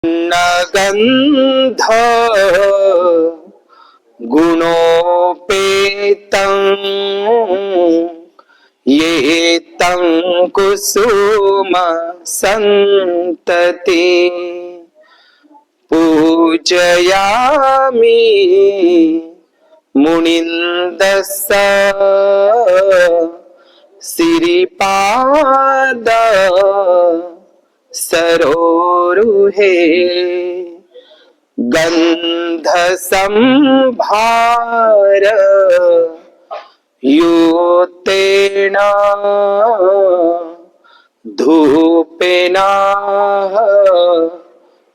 न गंध गुणोपेतं ये तं कुसुम संतति पूजयामि मुनिन्दस्स सिरिपाद सरोरुहे गंध संभार युतेन धूपेन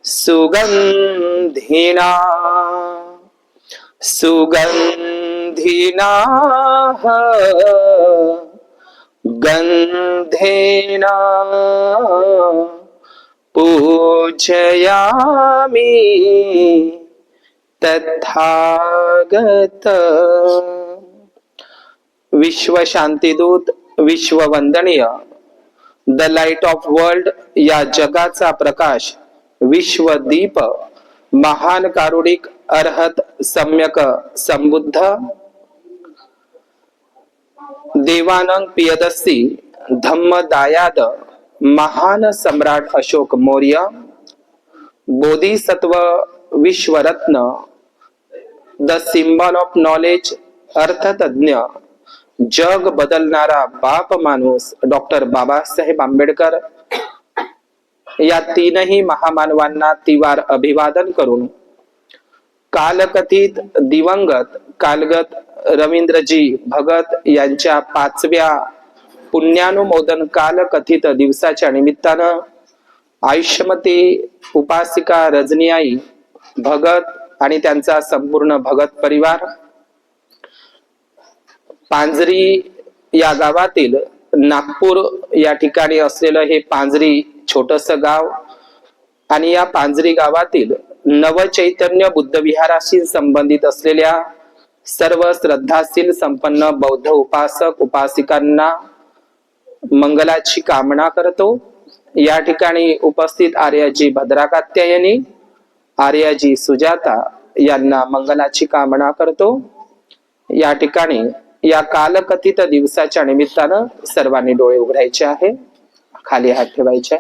सुगंधिना सुगंधिना गंधेन पूजयामि तथागत। विश्व शांतिदूत, विश्व वंदनीय, द लाइट ऑफ वर्ल्ड या जगाचा प्रकाश, विश्व दीप, महान कारुणिक अर्हत सम्यक संबुद्ध देवानंद पियदस्सी धम्मदायाद महान सम्राट अशोक मौर्य, बोधिसत्व विश्वरत्न, द सिंबल ऑफ नॉलेज, अर्थतज्ञ, जग बदलणारा बाप माणूस डॉक्टर बाबासाहेब आंबेडकर या तीनही महामानवांना तिवार अभिवादन करून कालकथित दिवंगत कालगत रवींद्रजी भगत यांच्या 5व्या पुण्यानुमोदन कालकथित दिवसाच्या निमित्तानं आयुष्यमती उपासिका रजनीआई भगत आणि त्यांचा संपूर्ण भगत परिवार पांजरी या गावातील नागपूर या ठिकाणी असलेलं हे पांजरी छोटस गाव आणि या पांजरी गावातील नवचैतन्य बुद्ध विहाराशी संबंधित असलेल्या सर्व श्रद्धाशील संपन्न बौद्ध उपासक उपासिकांना मंगलाची कामना करतो। या ठिकाणी उपस्थित आर्याजी भद्राकात्यायनी, आर्याजी सुजाता यांना मंगलाची कामना करतो। या ठिकाणी या कालकथित दिवसाच्या निमित्तानं सर्वांनी डोळे उघडायचे आहे, खाली हात ठेवायचे।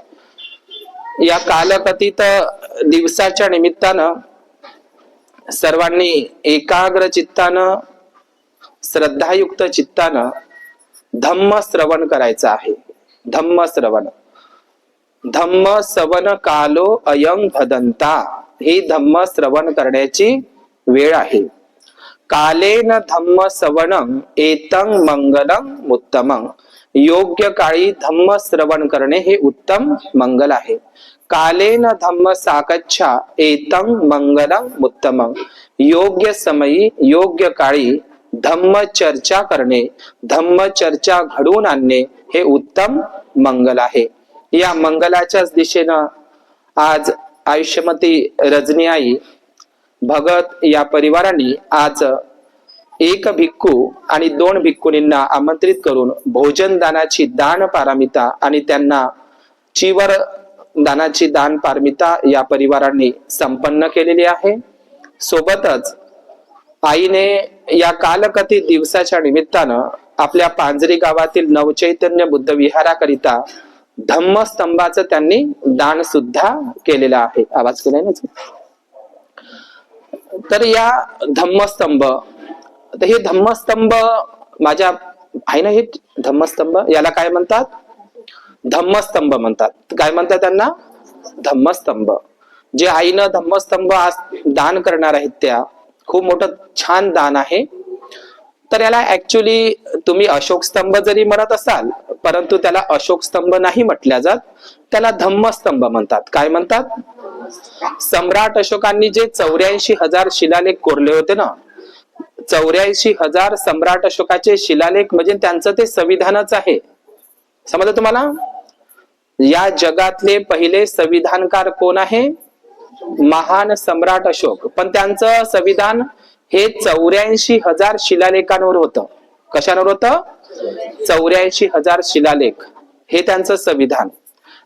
या कालकथित दिवसाच्या निमित्तानं सर्वांनी एकाग्र चित्तानं श्रद्धायुक्त चित्तानं धम्म श्रवण करायचं आहे। धम्म श्रवण, धम्म श्रवण कालो अयं भदंता, ही धम्म श्रवण करण्याची वेळ आहे। कालेन धम्म श्रवणं एतं मंगलं उत्तमं, योग्य काळी धम्म श्रवण करणे हे उत्तम मंगल आहे। कालेन धम्म साकच्छा एतं मंगलं उत्तमं, योग्य समयी योग्य काळी धम्म चर्चा करणे, धम्म चर्चा घडवून आणणे हे उत्तम मंगल आहे। या मंगलाच्याच दिशेनं आज आयुष्यमती रजनीआई भगत या परिवारांनी आज एक भिक्खू आणि 2 भिक्खुनींना आमंत्रित करून भोजन दानाची दान पारमिता आणि त्यांना चिवर दानाची दान पारमिता या परिवारांनी संपन्न केलेली आहे। सोबतच आईने या कालकथित दिवसाच्या निमित्तानं आपल्या पांजरी गावातील नवचैतन्य बुद्ध विहाराकरिता धम्मस्तंभाचं त्यांनी दान सुद्धा केलेलं आहे। आवाज केलाय ना? तर या धम्मस्तंभ, हे धम्मस्तंभ माझ्या आहे ना, हे धम्मस्तंभ याला काय म्हणतात? धम्मस्तंभ म्हणतात। काय म्हणतात त्यांना? धम्मस्तंभ। जे आईनं धम्मस्तंभ आज दान करणार आहेत त्या खूप मोठं छान दान आहे। तर याला ऍक्च्युली तुम्ही अशोक स्तंभ जरी म्हणत असाल, परंतु त्याला अशोक स्तंभ नाही म्हटल्या जात, त्याला धम्मस्तंभ म्हणतात। काय म्हणतात? सम्राट अशोकांनी जे 84,000 शिलालेख कोरले होते ना, 84,000 सम्राट अशोकाचे शिलालेख म्हणजे त्यांचं ते संविधानच आहे। समजलं तुम्हाला? या जगातले पहिले संविधानकार कोण आहे? महान सम्राट अशोक। पण त्यांचं संविधान हे 84,000 शिलालेखांवर होतं। कशावर होतं? 84,000 शिलालेख हे त्यांचं संविधान।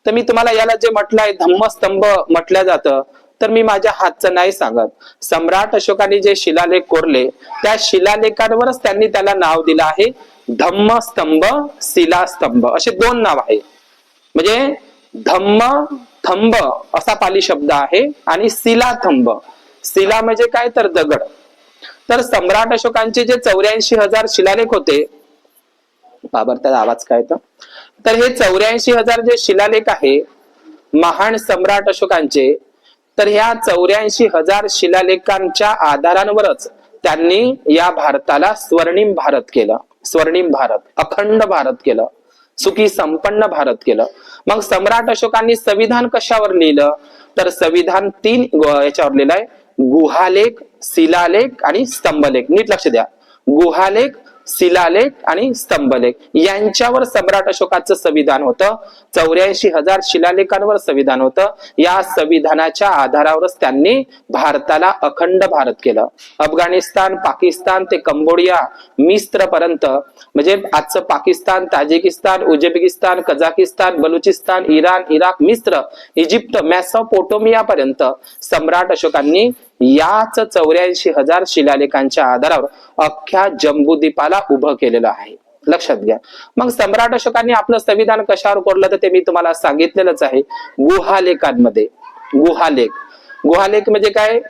तर मी तुम्हाला याला जे म्हटलंय धम्मस्तंभ म्हटलं जातं, तर मी माझ्या हातचं नाही सांगत. सम्राट अशोकाने जे शिलालेख कोरले त्या शिलालेखांवरच त्यांनी त्याला नाव दिलं आहे धम्मस्तंभ, शिलास्तंभ असे दोन नाव आहे. म्हणजे धम्म थंब असा पाली शब्द आहे आणि शिलाथंब. शिला म्हणजे काय तर दगड. तर सम्राट अशोकांचे जे 84,000 शिलालेख होते, बाबर त्याचा आवाज काय तर हे 84,000 जे शिलालेख आहे महान सम्राट अशोकांचे, तर ह्या 84,000 शिलालेखांच्या आधारांवरच त्यांनी या भारताला स्वर्णिम भारत केलं. स्वर्णिम भारत, अखंड भारत केलं, सुखी संपन्न भारत केलं. मग सम्राट अशोकांनी संविधान कशावर लिहिलं, तर संविधान 3 याच्यावर लिहिलं आहे, गुहालेख, शिलालेख आणि स्तंभलेख. नीट लक्ष द्या, गुहालेख, शिलालेख आणि स्तंभलेख यांच्यावर सम्राट अशोकाचं संविधान होतं. 84,000 शिलालेखांवर संविधान होतं. या संविधानाच्या आधारावरच त्यांनी भारताला अखंड भारत केलं. अफगाणिस्तान, पाकिस्तान ते कंबोडिया, मिस्र पर्यंत, म्हणजे आजचं Pakistan, Tajikistan, Uzbekistan, Kazakhstan, Balochistan, Iran, Iraq, मिस्र, इजिप्त, मेसोपोटेमिया पर्यंत सम्राट अशोकांनी याच 84,000 शिलालेखांच्या आधारावर अख्ख्या जम्बूद्वीपाला उभं केलेलं आहे. लक्षात घ्या. मग सम्राट अशोकांनी आपलं संविधान कशावर कोरलं तर ते मी तुम्हाला सांगितलेलंच आहे, गुहालेखांमध्ये. गुहालेख, गुहालेख म्हणजे काय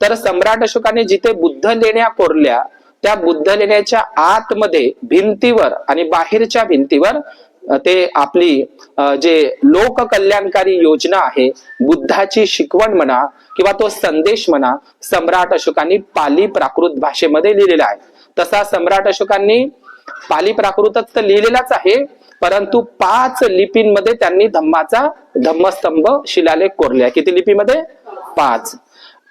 तर सम्राट अशोकाने जिथे बुद्ध लेण्या कोरल्या त्या बुद्ध लेण्याच्या आतमध्ये भिंतीवर आणि बाहेरच्या भिंतीवर ते आपली जे लोक कल्याणकारी योजना आहे, बुद्धाची शिकवण म्हणा किंवा तो संदेश म्हणा, सम्राट अशोकांनी पाली प्राकृत भाषेमध्ये लिहिलेला आहे. तसा सम्राट अशोकांनी पाली प्राकृतच तर लिहिलेलाच आहे, परंतु 5 लिपींमध्ये त्यांनी धम्मस्तंभ शिलालेख कोरले. किती लिपीमध्ये? 5.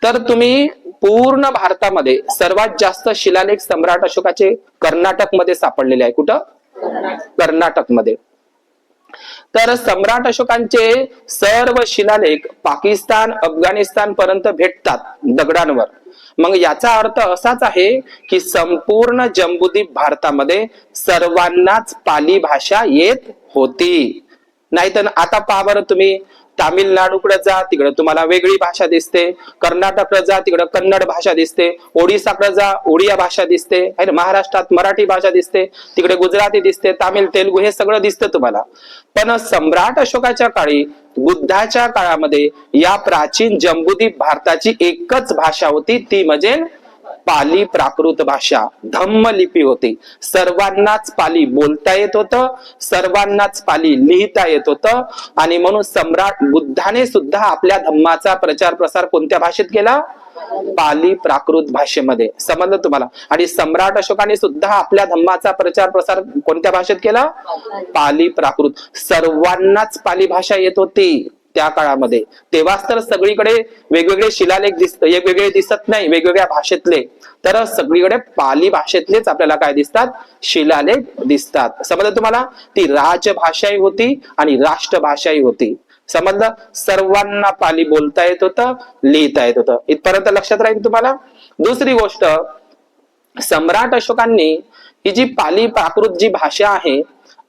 तर तुम्ही पूर्ण भारतामध्ये सर्वात जास्त शिलालेख सम्राट अशोकाचे कर्नाटक मध्ये सापडलेले आहे. कुठं? कर्नाटक मध्ये. तर सम्राट अशोकांचे सर्व शिलालेख पाकिस्तान, अफगाणिस्तान पर्यंत भेटतात दगडांवर. मग याचा अर्थ असाच आहे की संपूर्ण जम्बूद्वीप भारतामध्ये सर्वांनाच पाली भाषा येत होती. नाहीतर आता पहा बरं, तुम्ही तामिळनाडूकडे जा, तिकडे तुम्हाला वेगळी भाषा दिसते. कर्नाटककडे जा, तिकडे कन्नड भाषा दिसते. ओडिसाकडे जा, ओडिया भाषा दिसते. महाराष्ट्रात मराठी भाषा दिसते, तिकडे गुजराती दिसते, तामिळ, तेलुगू हे सगळं दिसतं तुम्हाला. पण सम्राट अशोकाच्या काळी, बुद्धाच्या काळामध्ये या प्राचीन जम्बूद्वीप भारताची एकच भाषा होती, ती म्हणजे पाली प्राकृत भाषा, धम्म लिपी होती. सर्वांनाच पाली बोलता येत होतं, सर्वांनाच पाली लिहिता येत होतं. आणि म्हणून सम्राट बुद्धाने सुद्धा आपल्या धम्माचा प्रचार प्रसार कोणत्या भाषेत केला? पाली प्राकृत भाषेमध्ये. समजलं तुम्हाला? आणि सम्राट अशोकाने सुद्धा आपल्या धम्माचा प्रचार प्रसार कोणत्या भाषेत केला? पाली प्राकृत. सर्वांनाच पाली भाषा येत होती त्या काळामध्ये. तेव्हाच तर सगळीकडे वेगवेगळे शिलालेख वेगवेगळे दिसत नाही, वेगवेगळ्या भाषेतले. तर सगळीकडे पाली भाषेतलेच आपल्याला काय दिसतात? शिलालेख दिसतात. समजलं तुम्हाला? ती राजभाषाही होती आणि राष्ट्रभाषाही होती. समजलं? सर्वांना पाली बोलता येत होतं, लिहिता येत होतं. इथपर्यंत लक्षात राहील तुम्हाला. दुसरी गोष्ट, सम्राट अशोकांनी ही जी पाली प्राकृत जी भाषा आहे,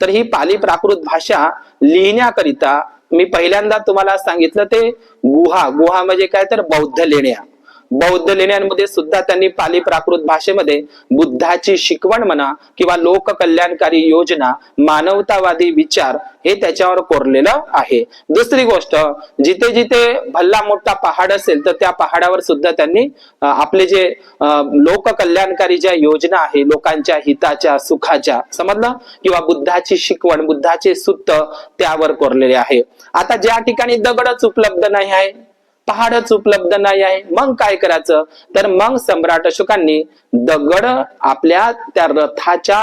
तर ही पाली प्राकृत भाषा लिहिण्याकरिता मी पहिल्यांदा तुम्हाला सांगितलं ते गुहा म्हणजे काय तर बौद्ध लेण्या. बौद्ध लेण्यांमध्ये सुद्धा त्यांनी पाली प्राकृत भाषेमध्ये बुद्धाची शिकवण म्हणा किंवा लोक कल्याणकारी योजना, मानवतावादी विचार हे त्याच्यावर कोरलेलं आहे. दुसरी गोष्ट, जिथे जिथे भल्ला मोठा पहाड असेल तर त्या पहाडावर सुद्धा त्यांनी आपले जे लोक कल्याणकारी ज्या योजना आहे, लोकांच्या हिताच्या, सुखाच्या, समजलं, किंवा बुद्धाची शिकवण, बुद्धाचे सूत्र त्यावर कोरलेले आहे. आता ज्या ठिकाणी दगडच उपलब्ध नाही आहे, पहाडच उपलब्ध नाही आहे, मग काय करायचं? तर मग सम्राट अशोकांनी दगड आपल्या त्या रथाच्या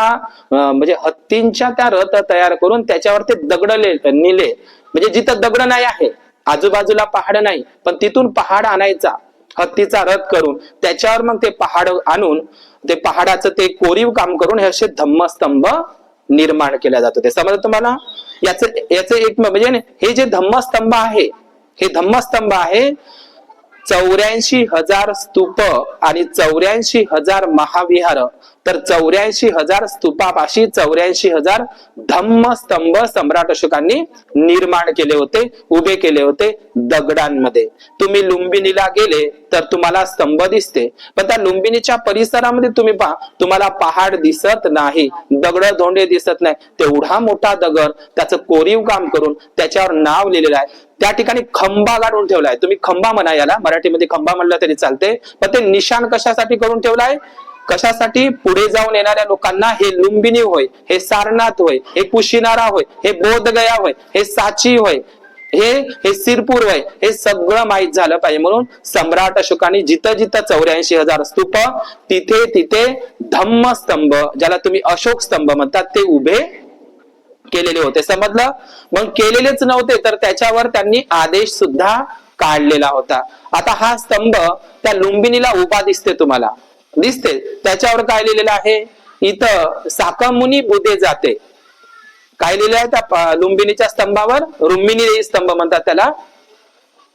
म्हणजे हत्तींच्या त्या रथ तयार करून त्याच्यावर ते दगड नेले. म्हणजे जिथं दगड नाही आहे, आजूबाजूला पहाड नाही, पण तिथून पहाड आणायचा हत्तीचा रथ करून, त्याच्यावर मग ते पहाड आणून ते पहाडाचं ते कोरीव काम करून हे असे धम्मस्तंभ निर्माण केले जात होते. समजलं तुम्हाला? याच एक म्हणजे हे जे धम्मस्तंभ आहे, हे धम्मस्तंभ आहे 84,000 स्तूप आणि 84,000 महाविहार तर 84,000 स्तूपापाशी 84,000 धम्मस्तंभ सम्राट अशोकांनी निर्माण केले होते, उभे केले होते दगडांमध्ये. तुम्ही लुंबिनीला गेले तर तुम्हाला स्तंभ दिसते, पण त्या लुंबिनीच्या परिसरामध्ये तुम्ही पहा, तुम्हाला पहाड दिसत नाही, दगड धोंडे दिसत नाही. तेवढा मोठा दगड, त्याचं कोरीव काम करून त्याच्यावर नाव लिहिलेलं आहे. त्या ठिकाणी खंबा गाडून ठेवलाय. तुम्ही खंबा म्हणा, याला मराठीमध्ये खंबा म्हणलं तरी चालते, पण ते निशाण कशासाठी करून ठेवलाय? कशासाठी? पुढे जाऊन येणाऱ्या लोकांना हे लुंबिनी होय, हे सारनाथ होय, हे कुशिनारा होय, हे बोधगया होय, हे साची होय, हे सिरपूर होय, हे सगळं माहित झालं पाहिजे म्हणून सम्राट अशोकाने जिथं जिथं 84,000 स्तूप, तिथे तिथे धम्मस्तंभ, ज्याला तुम्ही अशोक स्तंभ म्हणतात, ते उभे केलेले होते. समजलं? मग केलेलेच नव्हते तर त्याच्यावर त्यांनी आदेश सुद्धा काढलेला होता. आता हा स्तंभ त्या लुंबिनीला उभा दिसते, तुम्हाला दिसते, त्याच्यावर काय लिहिलेलं आहे? इथं साकमुनी बुधे जाते. काय लिहिलं आहे त्या लुंबिनीच्या स्तंभावर? रुक्मिणी स्तंभ म्हणतात त्याला.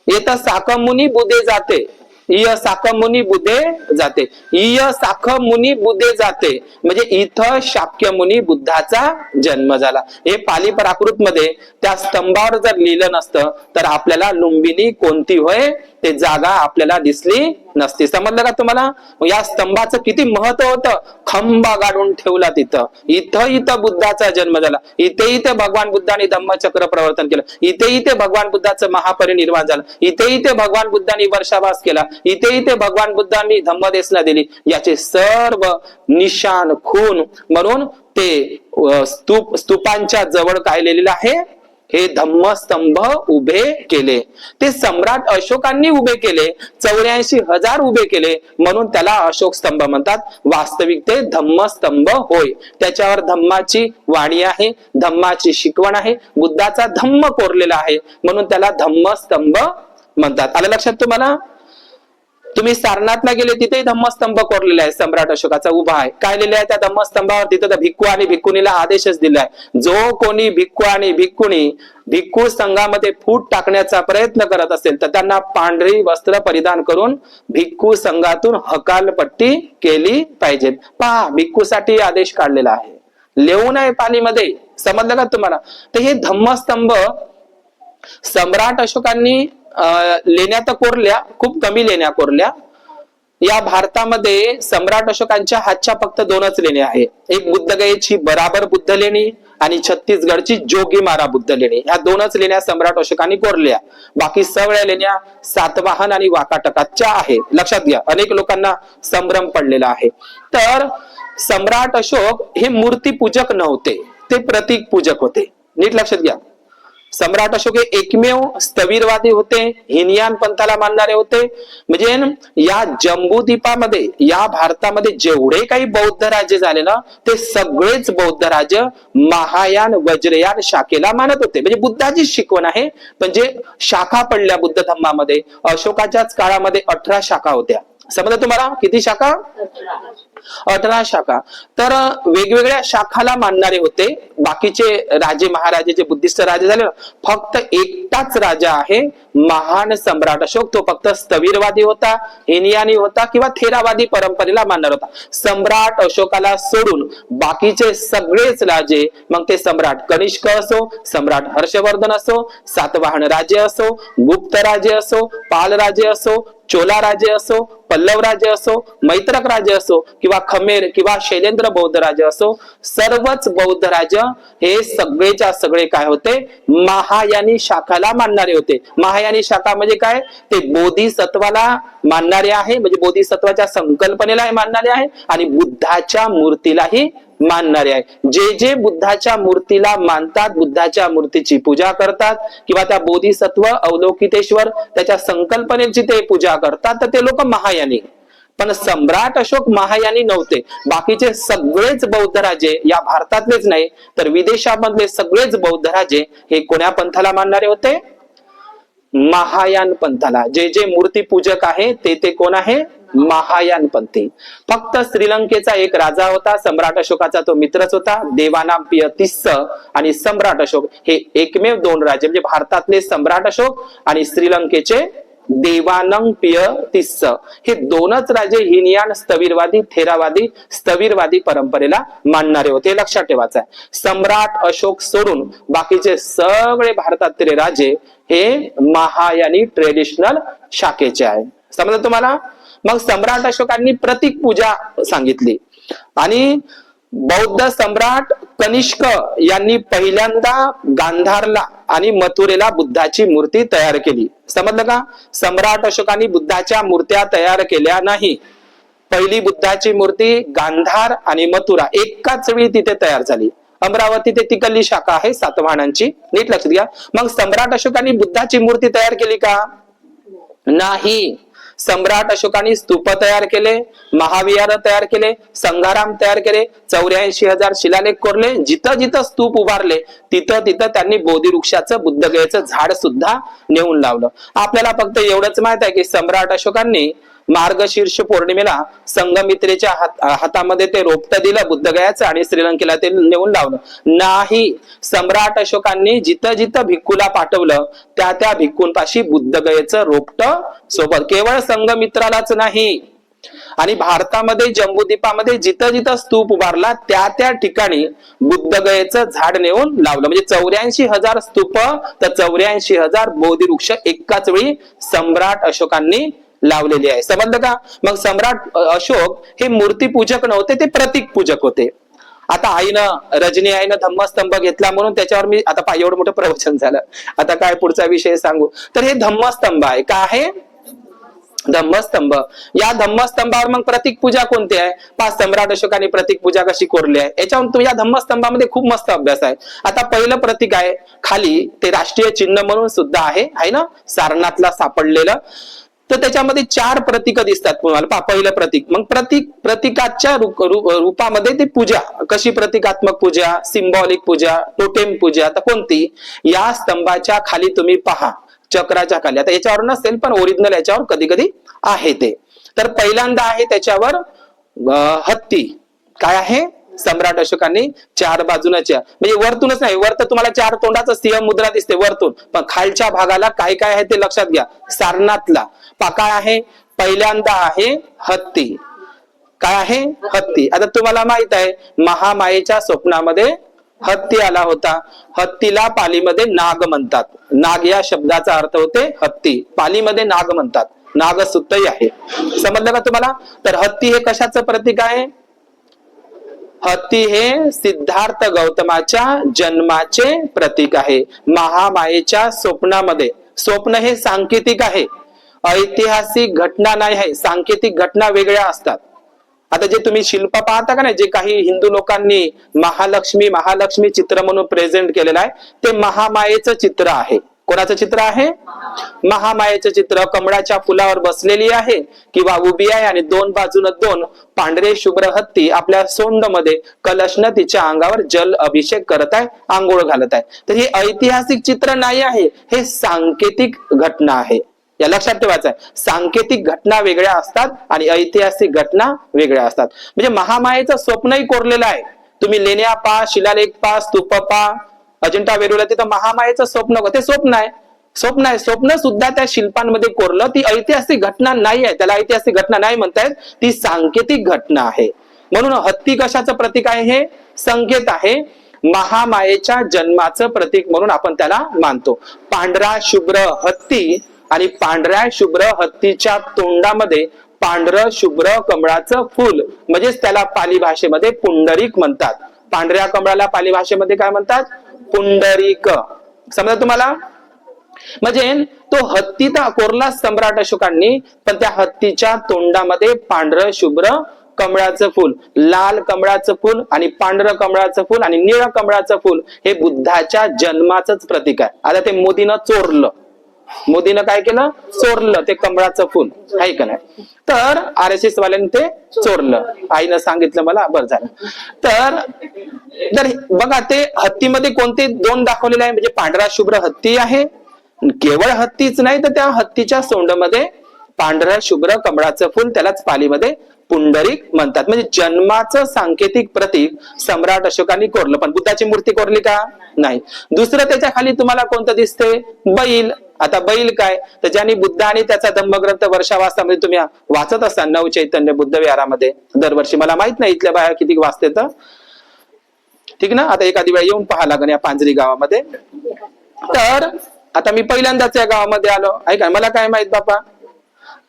येतं साकमुनी बुधे जाते, इय साकमुनी बुधे जाते, इय साकमुनी बुधे जाते, म्हणजे इथं शाक्यमुनी बुद्धाचा जन्म झाला. हे पाली प्राकृत मध्ये त्या स्तंभावर जर लिहिलं नसतं तर आपल्याला लुंबिनी कोणती होय ते जागा आपल्याला दिसली नसती. समजलं का तुम्हाला? या स्तंभाचं किती महत्व होतं. खंबा गाडून ठेवला तिथं, इथं बुद्धाचा जन्म झाला, इथे भगवान बुद्धांनी धम्मचक्र प्रवर्तन केलं, इथे भगवान बुद्धाचं महापरिनिर्वाण झालं, इथे भगवान बुद्धांनी वर्षावास केला, इथे भगवान बुद्धांनी धम्मदेशना दिली. याचे सर्व निशाण खून म्हणून ते स्तूपांच्या जवळ काय लिहिलेलं आहे? हे धम्मस्तंभ उभे केले. ते सम्राट अशोकांनी उभे केले, 84,000 उभे केले म्हणून त्याला अशोक स्तंभ म्हणतात. वास्तविक ते धम्मस्तंभ होय. त्याच्यावर धम्माची वाणी आहे, धम्माची शिकवण आहे, बुद्धाचा धम्म कोरलेला आहे म्हणून त्याला धम्मस्तंभ म्हणतात. आलं लक्षात तुम्हाला? तुम्ही सारनाथला गेले तिथे धम्मस्तंभ कोरलेला आहे, सम्राट अशोकाचा उभा आहे. काय लिहिलं आहे त्या धम्मस्तंभावर? तिथं तर भिक्खू आणि भिक्खुनीला आदेशच दिलाय, जो कोणी भिक्खू आणि भिक्खुनी भिक्खू संघामध्ये फूट टाकण्याचा प्रयत्न करत असेल तर त्यांना पांढरी वस्त्र परिधान करून भिक्खू संघातून हकालपट्टी केली पाहिजे. पहा, भिक्खूसाठी आदेश काढलेला आहे, लिहून आहे पालीमध्ये. समजलं का तुम्हाला? तर हे धम्मस्तंभ सम्राट अशोकांनी लेण्या तर कोरल्या, खूप कमी लेण्या कोरल्या. या भारतामध्ये सम्राट अशोकांच्या हातच्या फक्त 2च लेण्या आहेत. एक बुद्धगयेची बराबर बुद्ध लेणी आणि छत्तीसगडची जोगीमारा बुद्ध लेणी. ह्या 2च लेण्या सम्राट अशोकांनी कोरल्या. बाकी सगळ्या लेण्या सातवाहन आणि वाकाटकाच्या आहेत. लक्षात घ्या, अनेक लोकांना संभ्रम पडलेला आहे. तर सम्राट अशोक हे मूर्ती पूजक नव्हते, ते प्रतीक पूजक होते. नीट लक्षात घ्या. सम्राट अशोक हे एकमेव स्थविरवादी होते, हिनयान पंथाला मानणारे होते. म्हणजे या जम्बूद्वीपामध्ये, या भारतामध्ये जेवढे काही बौद्ध राज्य झाले ना, ते सगळेच बौद्ध राज्य महायान वज्रयान शाखेला मानत होते. म्हणजे बुद्धाची शिकवण आहे, पण जे शाखा पडल्या बुद्ध धम्मामध्ये, अशोकाच्याच काळामध्ये 18 शाखा होत्या. समजलं तुम्हाला? किती शाखा? 18 शाखा. तर वेगवेगळ्या शाखाला मानणारे होते. बाकीचे राजे महाराजे जे बुद्धिस्ट राजे झाले, फक्त एकटाच राजा आहे महान सम्राट अशोक. तो फक्त स्थविरवादी होता, हिनयानी होता किंवा थेरावादी परंपरेला मानणार होता. सम्राट अशोकाला सोडून बाकीचे सगळेच राजे, मग ते सम्राट कनिष्क असो, सम्राट हर्षवर्धन असो, सातवाहन राज्य असो, गुप्त राज्य असो, पाल राज्य असो, चोला राज्य असो, पल्लव राज्य असो, मैत्रक राज्य असो किंवा खमेर किंवा शैलेंद्र बौद्ध राज्य असो, सर्वच बौद्ध राज्य हे सगळेच्या सगळे काय होते? महायानी शाखाला मानणारे होते. महायानी शाखा म्हणजे काय? ते बोधिसत्वाला मानणारे आहे, म्हणजे बोधिसत्वाच्या संकल्पनेला मानणारे आहे आणि बुद्धाच्या मूर्तीलाही मानणारे आहे. जे जे बुद्धाच्या मूर्तीला मानतात, बुद्धाच्या मूर्तीची पूजा करतात किंवा त्या बोधिसत्व अवलोकितेश्वर त्याच्या संकल्पनेची ते पूजा करतात, तर ते लोक महायानी. पण सम्राट अशोक महायानी नव्हते. बाकीचे सगळेच बौद्ध राजे, या भारतातलेच नाही तर विदेशामधले सगळेच बौद्ध राजे हे कोण्या पंथाला मानणारे होते? महायान पंथाला. जे जे मूर्ती पूजक आहे ते कोण आहे? महायान पंथी. फक्त श्रीलंकेचा एक राजा होता सम्राट अशोकाचा, तो मित्रच होता, देवानांपिय तिस्स आणि सम्राट अशोक. हे एकमेव 2 राजे, म्हणजे भारतातले सम्राट अशोक आणि श्रीलंकेचे देवानंग तिस्स हे दोनच राजे हिनयान स्थविरवादी परंपरेला मानणारे होते, लक्षात ठेवायचं आहे. सम्राट अशोक सोडून बाकीचे सगळे भारतातील राजे हे महायानी ट्रेडिशनल शाखेचे आहे. समजलं तुम्हाला? मग सम्राट अशोकांनी प्रतीक पूजा सांगितली आणि बौद्ध सम्राट कनिष्क यांनी पहिल्यांदा गांधारला आणि मथुरेला बुद्धाची मूर्ती तयार केली. समजलं का? सम्राट अशोकांनी बुद्धाच्या मूर्त्या तयार केल्या नाही. पहिली बुद्धाची मूर्ती गांधार आणि मथुरा एकाच वेळी तिथे तयार झाली. अमरावती ते तिकल्ली शाखा आहे सातवाहनांची, नीट लक्षात घ्या. मग सम्राट अशोकांनी बुद्धाची मूर्ती तयार केली का? नाही. सम्राट अशोकांनी स्तूप तयार केले, महाविहार तयार केले, संघाराम तयार केले, 84,000 शिलालेख कोरले. जिथं जिथं स्तूप उभारले तिथं तिथं त्यांनी बोधिवृक्षाचं बुद्धगयेचं झाड सुद्धा नेऊन लावलं. आपल्याला फक्त एवढंच माहित आहे की सम्राट अशोकांनी मार्गशीर्ष पौर्णिमेला संघमित्रेच्या हातामध्ये ते रोपटं दिलं बुद्धगयाचं आणि श्रीलंकेला ते नेऊन लावलं. नाही, सम्राट अशोकांनी जिथं जिथं भिक्खूला पाठवलं त्या त्या भिक्खूंपाशी बुद्धगयेचं रोपटं सोबत, केवळ संघमित्रालाच नाही. आणि भारतामध्ये जम्बूद्वीपामध्ये जिथं जिथं स्तूप उभारला त्या त्या ठिकाणी बुद्धगयेचं झाड नेऊन लावलं. म्हणजे 84,000 स्तूप तर 84,000 बोधिवृक्ष एकाच वेळी सम्राट अशोकांनी लावलेली आहे. समजलं का? मग सम्राट अशोक हे मूर्तीपूजक नव्हते, ते प्रतीक पूजक होते. आता रजनी आईनं धम्मस्तंभ घेतला म्हणून त्याच्यावर मी आता एवढं मोठं प्रवचन झालं. आता काय पुढचा विषय सांगू? तर हे धम्मस्तंभ आहे. काय आहे? धम्मस्तंभ. या धम्मस्तंभावर मग प्रतीक पूजा कोणती आहे? सम्राट अशोकाने प्रतीक पूजा कशी कोरली आहे याच्यावर या धम्मस्तंभामध्ये खूप मस्त अभ्यास आहे. आता पहिलं प्रतीक आहे खाली, ते राष्ट्रीय चिन्ह म्हणून सुद्धा आहे ना, सारनाथला सापडलेलं. तर त्याच्यामध्ये 4 प्रतीक दिसतात तुम्हाला. पहिलं प्रतीक. मग प्रतीकाच्या रूपामध्ये ती पूजा कशी, प्रतिकात्मक पूजा, सिंबॉलिक पूजा, टोटेम पूजा. तर कोणती? या स्तंभाच्या खाली तुम्ही पहा, चक्राच्या खाली. आता याच्यावर नसेल पण ओरिजिनल याच्यावर कधी कधी आहे ते. तर पहिल्यांदा आहे त्याच्यावर हत्ती. काय आहे? सम्राट अशोकांनी 4 बाजूनच्या, म्हणजे वरतूनच नाही, वर तर तुम्हाला 4 तोंडाचं सिंह मुद्रा दिसते वरतून, पण खालच्या भागाला काय काय आहे ते लक्षात घ्या. सारनाथला काय आहे? पहिल्यांदा आहे हत्ती. काय आहे? हत्ती. आता तुम्हाला माहित आहे महामायेच्या स्वप्नामध्ये हत्ती आला होता. हत्तीला पालीमध्ये नाग म्हणतात. नाग या शब्दाचा अर्थ होते हत्ती, पालीमध्ये नाग म्हणतात. नागसुत्तही आहे. समजलं का तुम्हाला? तर हत्ती हे कशाचं प्रतीक आहे? हत्ती हे सिद्धार्थ गौतमाच्या जन्माचे प्रतीक आहे. महामायेच्या स्वप्नामध्ये, स्वप्न हे सांकेतिक आहे, ऐतिहासिक घटना नाही आहे. सांकेतिक घटना वेगळ्या असतात. आता जे तुम्ही शिल्प पाहता का नाही, जे काही हिंदू लोकांनी महालक्ष्मी चित्र म्हणून प्रेझेंट केलेलं आहे, ते महामायेचं चित्र आहे. कोणाचं चित्र आहे? महामायेचं चित्र. कमळाच्या फुलावर बसलेली आहे किंवा उभी आहे आणि 2 बाजून 2 पांढरे शुभ्र हत्ती आपल्या सोंडमध्ये कलशनं तिच्या अंगावर जल अभिषेक करत आहे, आंघोळ घालत आहे. तर हे ऐतिहासिक चित्र नाही आहे, हे सांकेतिक घटना आहे. या लक्षात ठेवायचं आहे. सांकेतिक घटना वेगळ्या असतात आणि ऐतिहासिक घटना वेगळ्या असतात. म्हणजे महामायेचं स्वप्नही कोरलेलं आहे. तुम्ही लेण्या पहा, शिलालेख पहा, स्तूप पहा, अजिंठा वेरूळला, तिथं महामायेचं स्वप्न, ते स्वप्न आहे. स्वप्न सुद्धा त्या शिल्पांमध्ये कोरलं. ती ऐतिहासिक घटना नाही आहे, त्याला ऐतिहासिक घटना नाही म्हणतायत, ती सांकेतिक घटना आहे. म्हणून हत्ती कशाचं प्रतीक आहे? हे संकेत आहे. महामायेच्या जन्माचं प्रतीक म्हणून आपण त्याला मानतो. पांढरा शुभ्र हत्ती आणि पांढऱ्या शुभ्र हत्तीच्या तोंडामध्ये पांढरं शुभ्र कमळाचं फूल, म्हणजेच त्याला पाली भाषेमध्ये पुंडरीक म्हणतात. पांढऱ्या कमळाला पाली भाषेमध्ये काय म्हणतात? पुंडरीक. समजा तुम्हाला? म्हणजे तो हत्ती तर कोरला सम्राट अशोकांनी, पण त्या हत्तीच्या तोंडामध्ये पांढरं शुभ्र कमळाचं फूल, लाल कमळाचं फूल आणि पांढरं कमळाचं फूल आणि निळं कमळाचं फूल हे बुद्धाच्या जन्माचंच प्रतीक आहे. आता ते मोदीनं चोरलं. मोदीनं काय केलं? चोरलं ते कमळाचं फूल, आहे का नाही? तर RSS वाल्यांनी ते चोरलं. आईनं सांगितलं मला, बरं झालं. तर बघा, ते हत्तीमध्ये कोणते 2 दाखवलेले आहे? म्हणजे पांढरा शुभ्र हत्ती आहे. केवळ हत्तीच नाही, तर त्या हत्तीच्या सोंडमध्ये पांढऱ्या शुभ्र कमळाचं फुल, त्यालाच पालीमध्ये पुंडरीक म्हणतात. म्हणजे जन्माचं सांकेतिक प्रतीक सम्राट अशोकांनी कोरलं. पण बुद्धाची मूर्ती कोरली का? नाही. दुसरं त्याच्या खाली तुम्हाला कोणतं दिसते? बैल. आता बैल काय? तर ज्यांनी बुद्ध आणि त्याचा धम्मग्रंथ वर्षावासामध्ये तुम्ही वाचत असाल नवचैतन्य बुद्ध विहारामध्ये दरवर्षी, मला माहित नाही इथल्या बाया किती वाचते तर, ठीक ना. आता एखादी वेळ येऊन पाहा लागेल या पांजरी गावामध्ये. तर आता मी पहिल्यांदाच या गावामध्ये आलो, ऐका मला काय माहित बापा.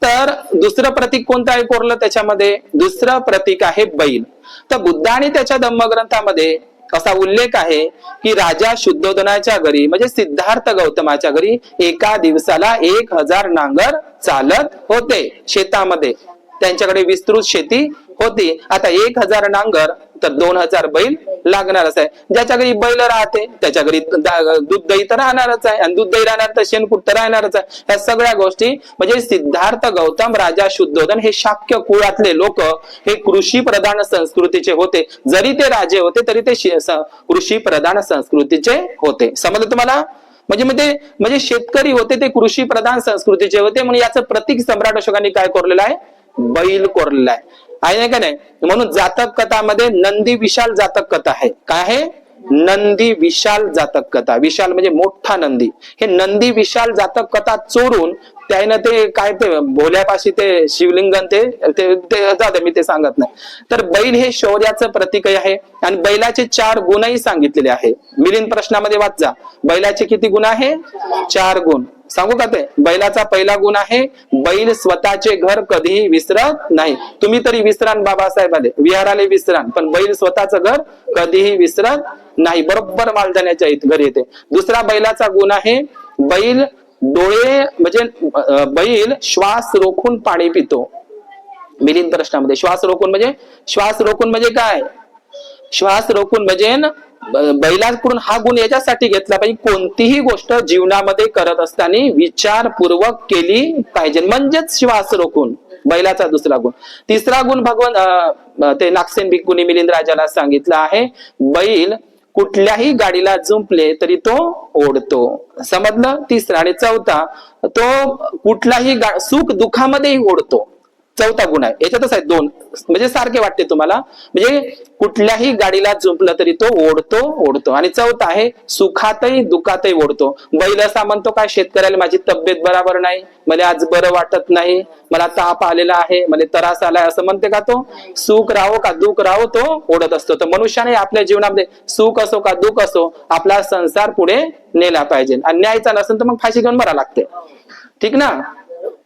तर दुसरं प्रतीक कोणतं आहे कोरलं त्याच्यामध्ये? दुसरं प्रतीक आहे बैल. तर बुद्ध आणि त्याच्या धम्मग्रंथामध्ये असा उल्लेख आहे की राजा शुद्धोधनाच्या घरी म्हणजे सिद्धार्थ गौतमाच्या घरी एका दिवसाला 1000 नांगर चालत होते शेतामध्ये. त्यांच्याकडे विस्तृत शेती होती. आता 1000 नांगर तर 2000 बैल लागणारच आहे. ज्याच्या घरी बैल राहते त्याच्या घरी दूध दही तर राहणारच आहे, आणि दूध दही राहणार तर शेणकूट तर राहणारच आहे. ह्या सगळ्या गोष्टी म्हणजे सिद्धार्थ गौतम, राजा शुद्धोधन हे शाक्य कुळातले लोक हे कृषी प्रधान संस्कृतीचे होते. जरी ते राजे होते तरी ते कृषी प्रधान संस्कृतीचे होते. समजलं तुम्हाला? म्हणजे शेतकरी होते ते कृषी प्रधान संस्कृतीचे होते. म्हणून याचं प्रतीक सम्राट अशोकांनी काय कोरलेलं आहे? बैल कोरलेला आहे का नाही. म्हणून जातक कथामध्ये नंदी विशाल जातक कथा आहे. काय आहे? नंदी विशाल जातक कथा. विशाल म्हणजे मोठा नंदी. हे नंदी विशाल जातक कथा चोरून त्यानं ते काय ते भोल्यापाशी ते शिवलिंगन ते जाऊ दे मी ते सांगत नाही. तर बैल हे शौर्याचं प्रतीक आहे. आणि बैलाचे 4 गुणही सांगितलेले आहे. मिलिंद प्रश्नामध्ये वाचा. बैलाचे किती गुण आहे? 4 गुण. सांगू का ते? बैलाचा पहिला गुण आहे बैल स्वतःचे घर कधीही विसरत नाही. तुम्ही तरी विसरान बाबासाहेब आले विहाराले विसरान, पण बैल स्वतःचं घर कधीही विसरत नाही. बरोबर मालधान्याच्या घरी येते. दुसरा बैलाचा गुण आहे बैल डोळे म्हणजे बैल श्वास रोखून पाणी पितो. मिलिंद प्रश्नामध्ये श्वास रोखून म्हणजे काय? श्वास रोखून म्हणजे बैलाकडून हा गुण याच्यासाठी घेतला पाहिजे कोणतीही गोष्ट जीवनामध्ये करत असताना विचारपूर्वक केली पाहिजे, म्हणजेच श्वास रोखून. बैलाचा दुसरा गुण. तिसरा गुण भगवान ते नागसेन भिक्खूंनी मिलिंद राजाला सांगितलं आहे बैल कुठल्याही गाडीला जुंपले तरी तो ओढतो. समजलं? तिसरा. आणि चौथा तो कुठलाही सुख दुःखामध्येही ओढतो. चौथा गुण आहे. याच्यातच आहे 2 म्हणजे सारखे वाटते तुम्हाला. म्हणजे कुठल्याही गाडीला जुंपलं तरी तो ओढतो. आणि चौथा आहे सुखातही दुःखातही ओढतो. बैल असा म्हणतो काय शेतकऱ्याला माझी तब्येत बरोबर नाही, मला आज बरं वाटत नाही, मला ताप आलेला आहे, मला त्रास आलाय असं म्हणते का तो? सुख राहो का दुःख राहो तो ओढत असतो. तर मनुष्याने आपल्या जीवनामध्ये सुख असो का दुःख असो आपला संसार पुढे नेला पाहिजे. आणि न्यायचा नसेल तर मग फाशी घेऊन मरा लागते. ठीक ना.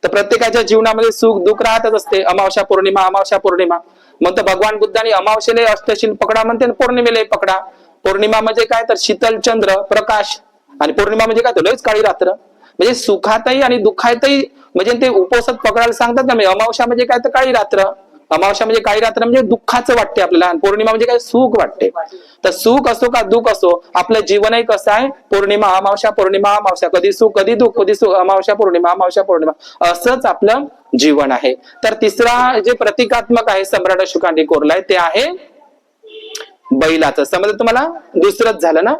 तर प्रत्येकाच्या जीवनामध्ये सुख दुःख राहतच असते. अमावस्या पौर्णिमा म्हणतो भगवान बुद्धांनी अमावस्येला अष्टशील पकडा म्हणते, पौर्णिमेला पकडा. पौर्णिमा म्हणजे काय तर शीतल चंद्र प्रकाश, आणि पौर्णिमा म्हणजे काय तर लयच काळी रात्र. म्हणजे सुखातही आणि दुःखातही म्हणजे ते उपवासात पकडायला सांगतात ना. अमावस्या म्हणजे काय तर काळी रात्र, अमावस्या म्हणजे काळी रात्र म्हणजे दुःखाचं वाटते आपल्याला, आणि पौर्णिमा म्हणजे काय सुख वाटते. तर सुख असो का दुःख असो आपलं जीवनही कसं आहे? पौर्णिमा अमावस्या, कधी सुख कधी दुःख, कधी सुख अमावस्या पौर्णिमा असंच आपलं जीवन आहे. तर तिसरा जे प्रतिकात्मक आहे सम्राट अशोकांनी कोरलाय ते आहे बैलाचं. समजलं तुम्हाला? दुसरंच झालं ना.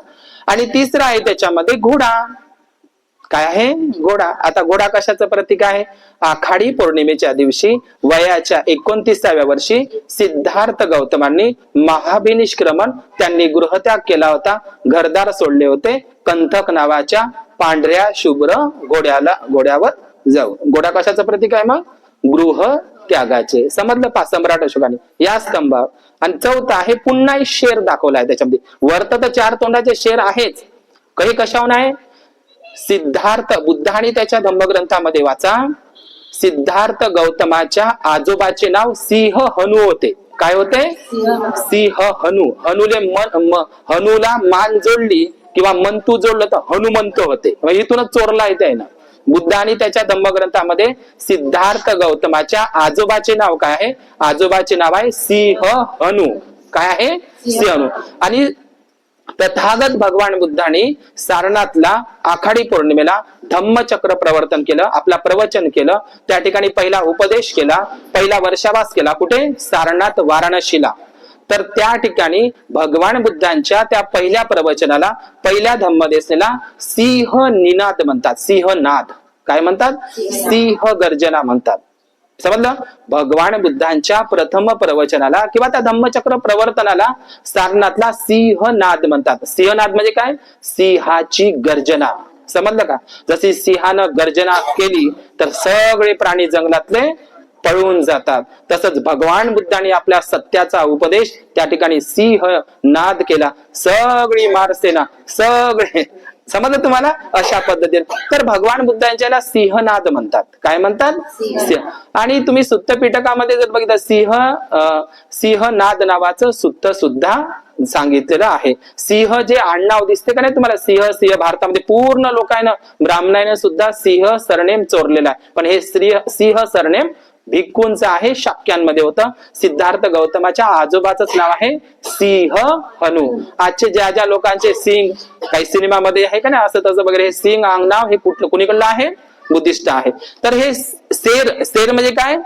आणि तिसरा आहे त्याच्यामध्ये घोडा. काय आहे? घोडा. आता घोडा कशाचं प्रतीक आहे? आखाडी पौर्णिमेच्या दिवशी वयाच्या 29व्या वर्षी सिद्धार्थ गौतमांनी महाभिनिष्क्रमण त्यांनी गृहत्याग केला होता. घरदार सोडले होते. कंथक नावाच्या पांढऱ्या शुभ्र घोड्यावर जाऊन. घोडा कशाचं प्रतीक आहे मग? गृह त्यागाचे. समजलं? सम्राट अशोकाने या स्तंभावर. आणि चौथा आहे पुन्हा शेर दाखवला आहे त्याच्यामध्ये. वरत तर 4 तोंडाचे शेर आहेच. काही कशावर आहे? सिद्धार्थ बुद्ध आणि त्याच्या धम्मग्रंथामध्ये वाचा. सिद्धार्थ गौतमाच्या आजोबाचे नाव सिंह हनू होते. काय होते? सिंह हनू. हनूला मान जोडली किंवा मंतू जोडलं तर हनुमंत होते. इथूनच चोरला येते ना. बुद्ध आणि त्याच्या धम्मग्रंथामध्ये सिद्धार्थ गौतमाच्या आजोबाचे नाव काय आहे? आजोबाचे नाव आहे सिंह हनू. काय आहे? सिंह हनू. आणि तथागत भगवान बुद्धांनी सारनाथला आखाडी पौर्णिमेला धम्मचक्र प्रवर्तन केलं, आपला प्रवचन केलं. त्या ठिकाणी पहिला उपदेश केला, पहिला वर्षावास केला. कुठे? सारनाथ वाराणसीला. तर त्या ठिकाणी भगवान बुद्धांच्या त्या पहिल्या प्रवचनाला पहिल्या धम्मदेशनेला सिंह निनाद म्हणतात. सिंहनाद. काय म्हणतात? सिंह गर्जना म्हणतात. समजलं? भगवान बुद्धांच्या प्रथम प्रवचनाला किंवा त्या धम्मचक्र प्रवर्तनाला सारनाथला सिंहनाद म्हणतात. सिंहनाद म्हणजे काय? सिंहाची गर्जना. समजलं का? जशी सिंहानं गर्जना केली तर सगळे प्राणी जंगलातले पळून जातात, तसंच भगवान बुद्धांनी आपल्या सत्याचा उपदेश त्या ठिकाणी सिंह नाद केला. सगळी मारसेना, सगळे, समजलं तुम्हाला? अशा पद्धतीने तर भगवान बुद्धांच्याला सिंहनाद म्हणतात. काय म्हणतात? सिंह. आणि तुम्ही सुत्त पिटकामध्ये जर बघितलं सिंहनाद नावाचं सुत्त सुद्धा सांगितलेलं आहे. सिंह जे आडनाव दिसते का नाही तुम्हाला, सिंह सिंह भारतामध्ये पूर्ण लोकांना ब्राह्मणाने सुद्धा सिंह सरनेम चोरलेला आहे. पण हे सिंह सरनेम भिक्खूंचं आहे, शाक्यांमध्ये होतं. सिद्धार्थ गौतमाच्या आजोबाच नाव आहे सिंह हनु. आजचे ज्या ज्या लोकांचे सिंग काही सिनेमामध्ये आहे का नाही असं तसं वगैरे, हे सिंग नाव हे कुठलं कुणीकडलं आहे? बुद्धिस्ट आहे. तर हे शेर म्हणजे काय?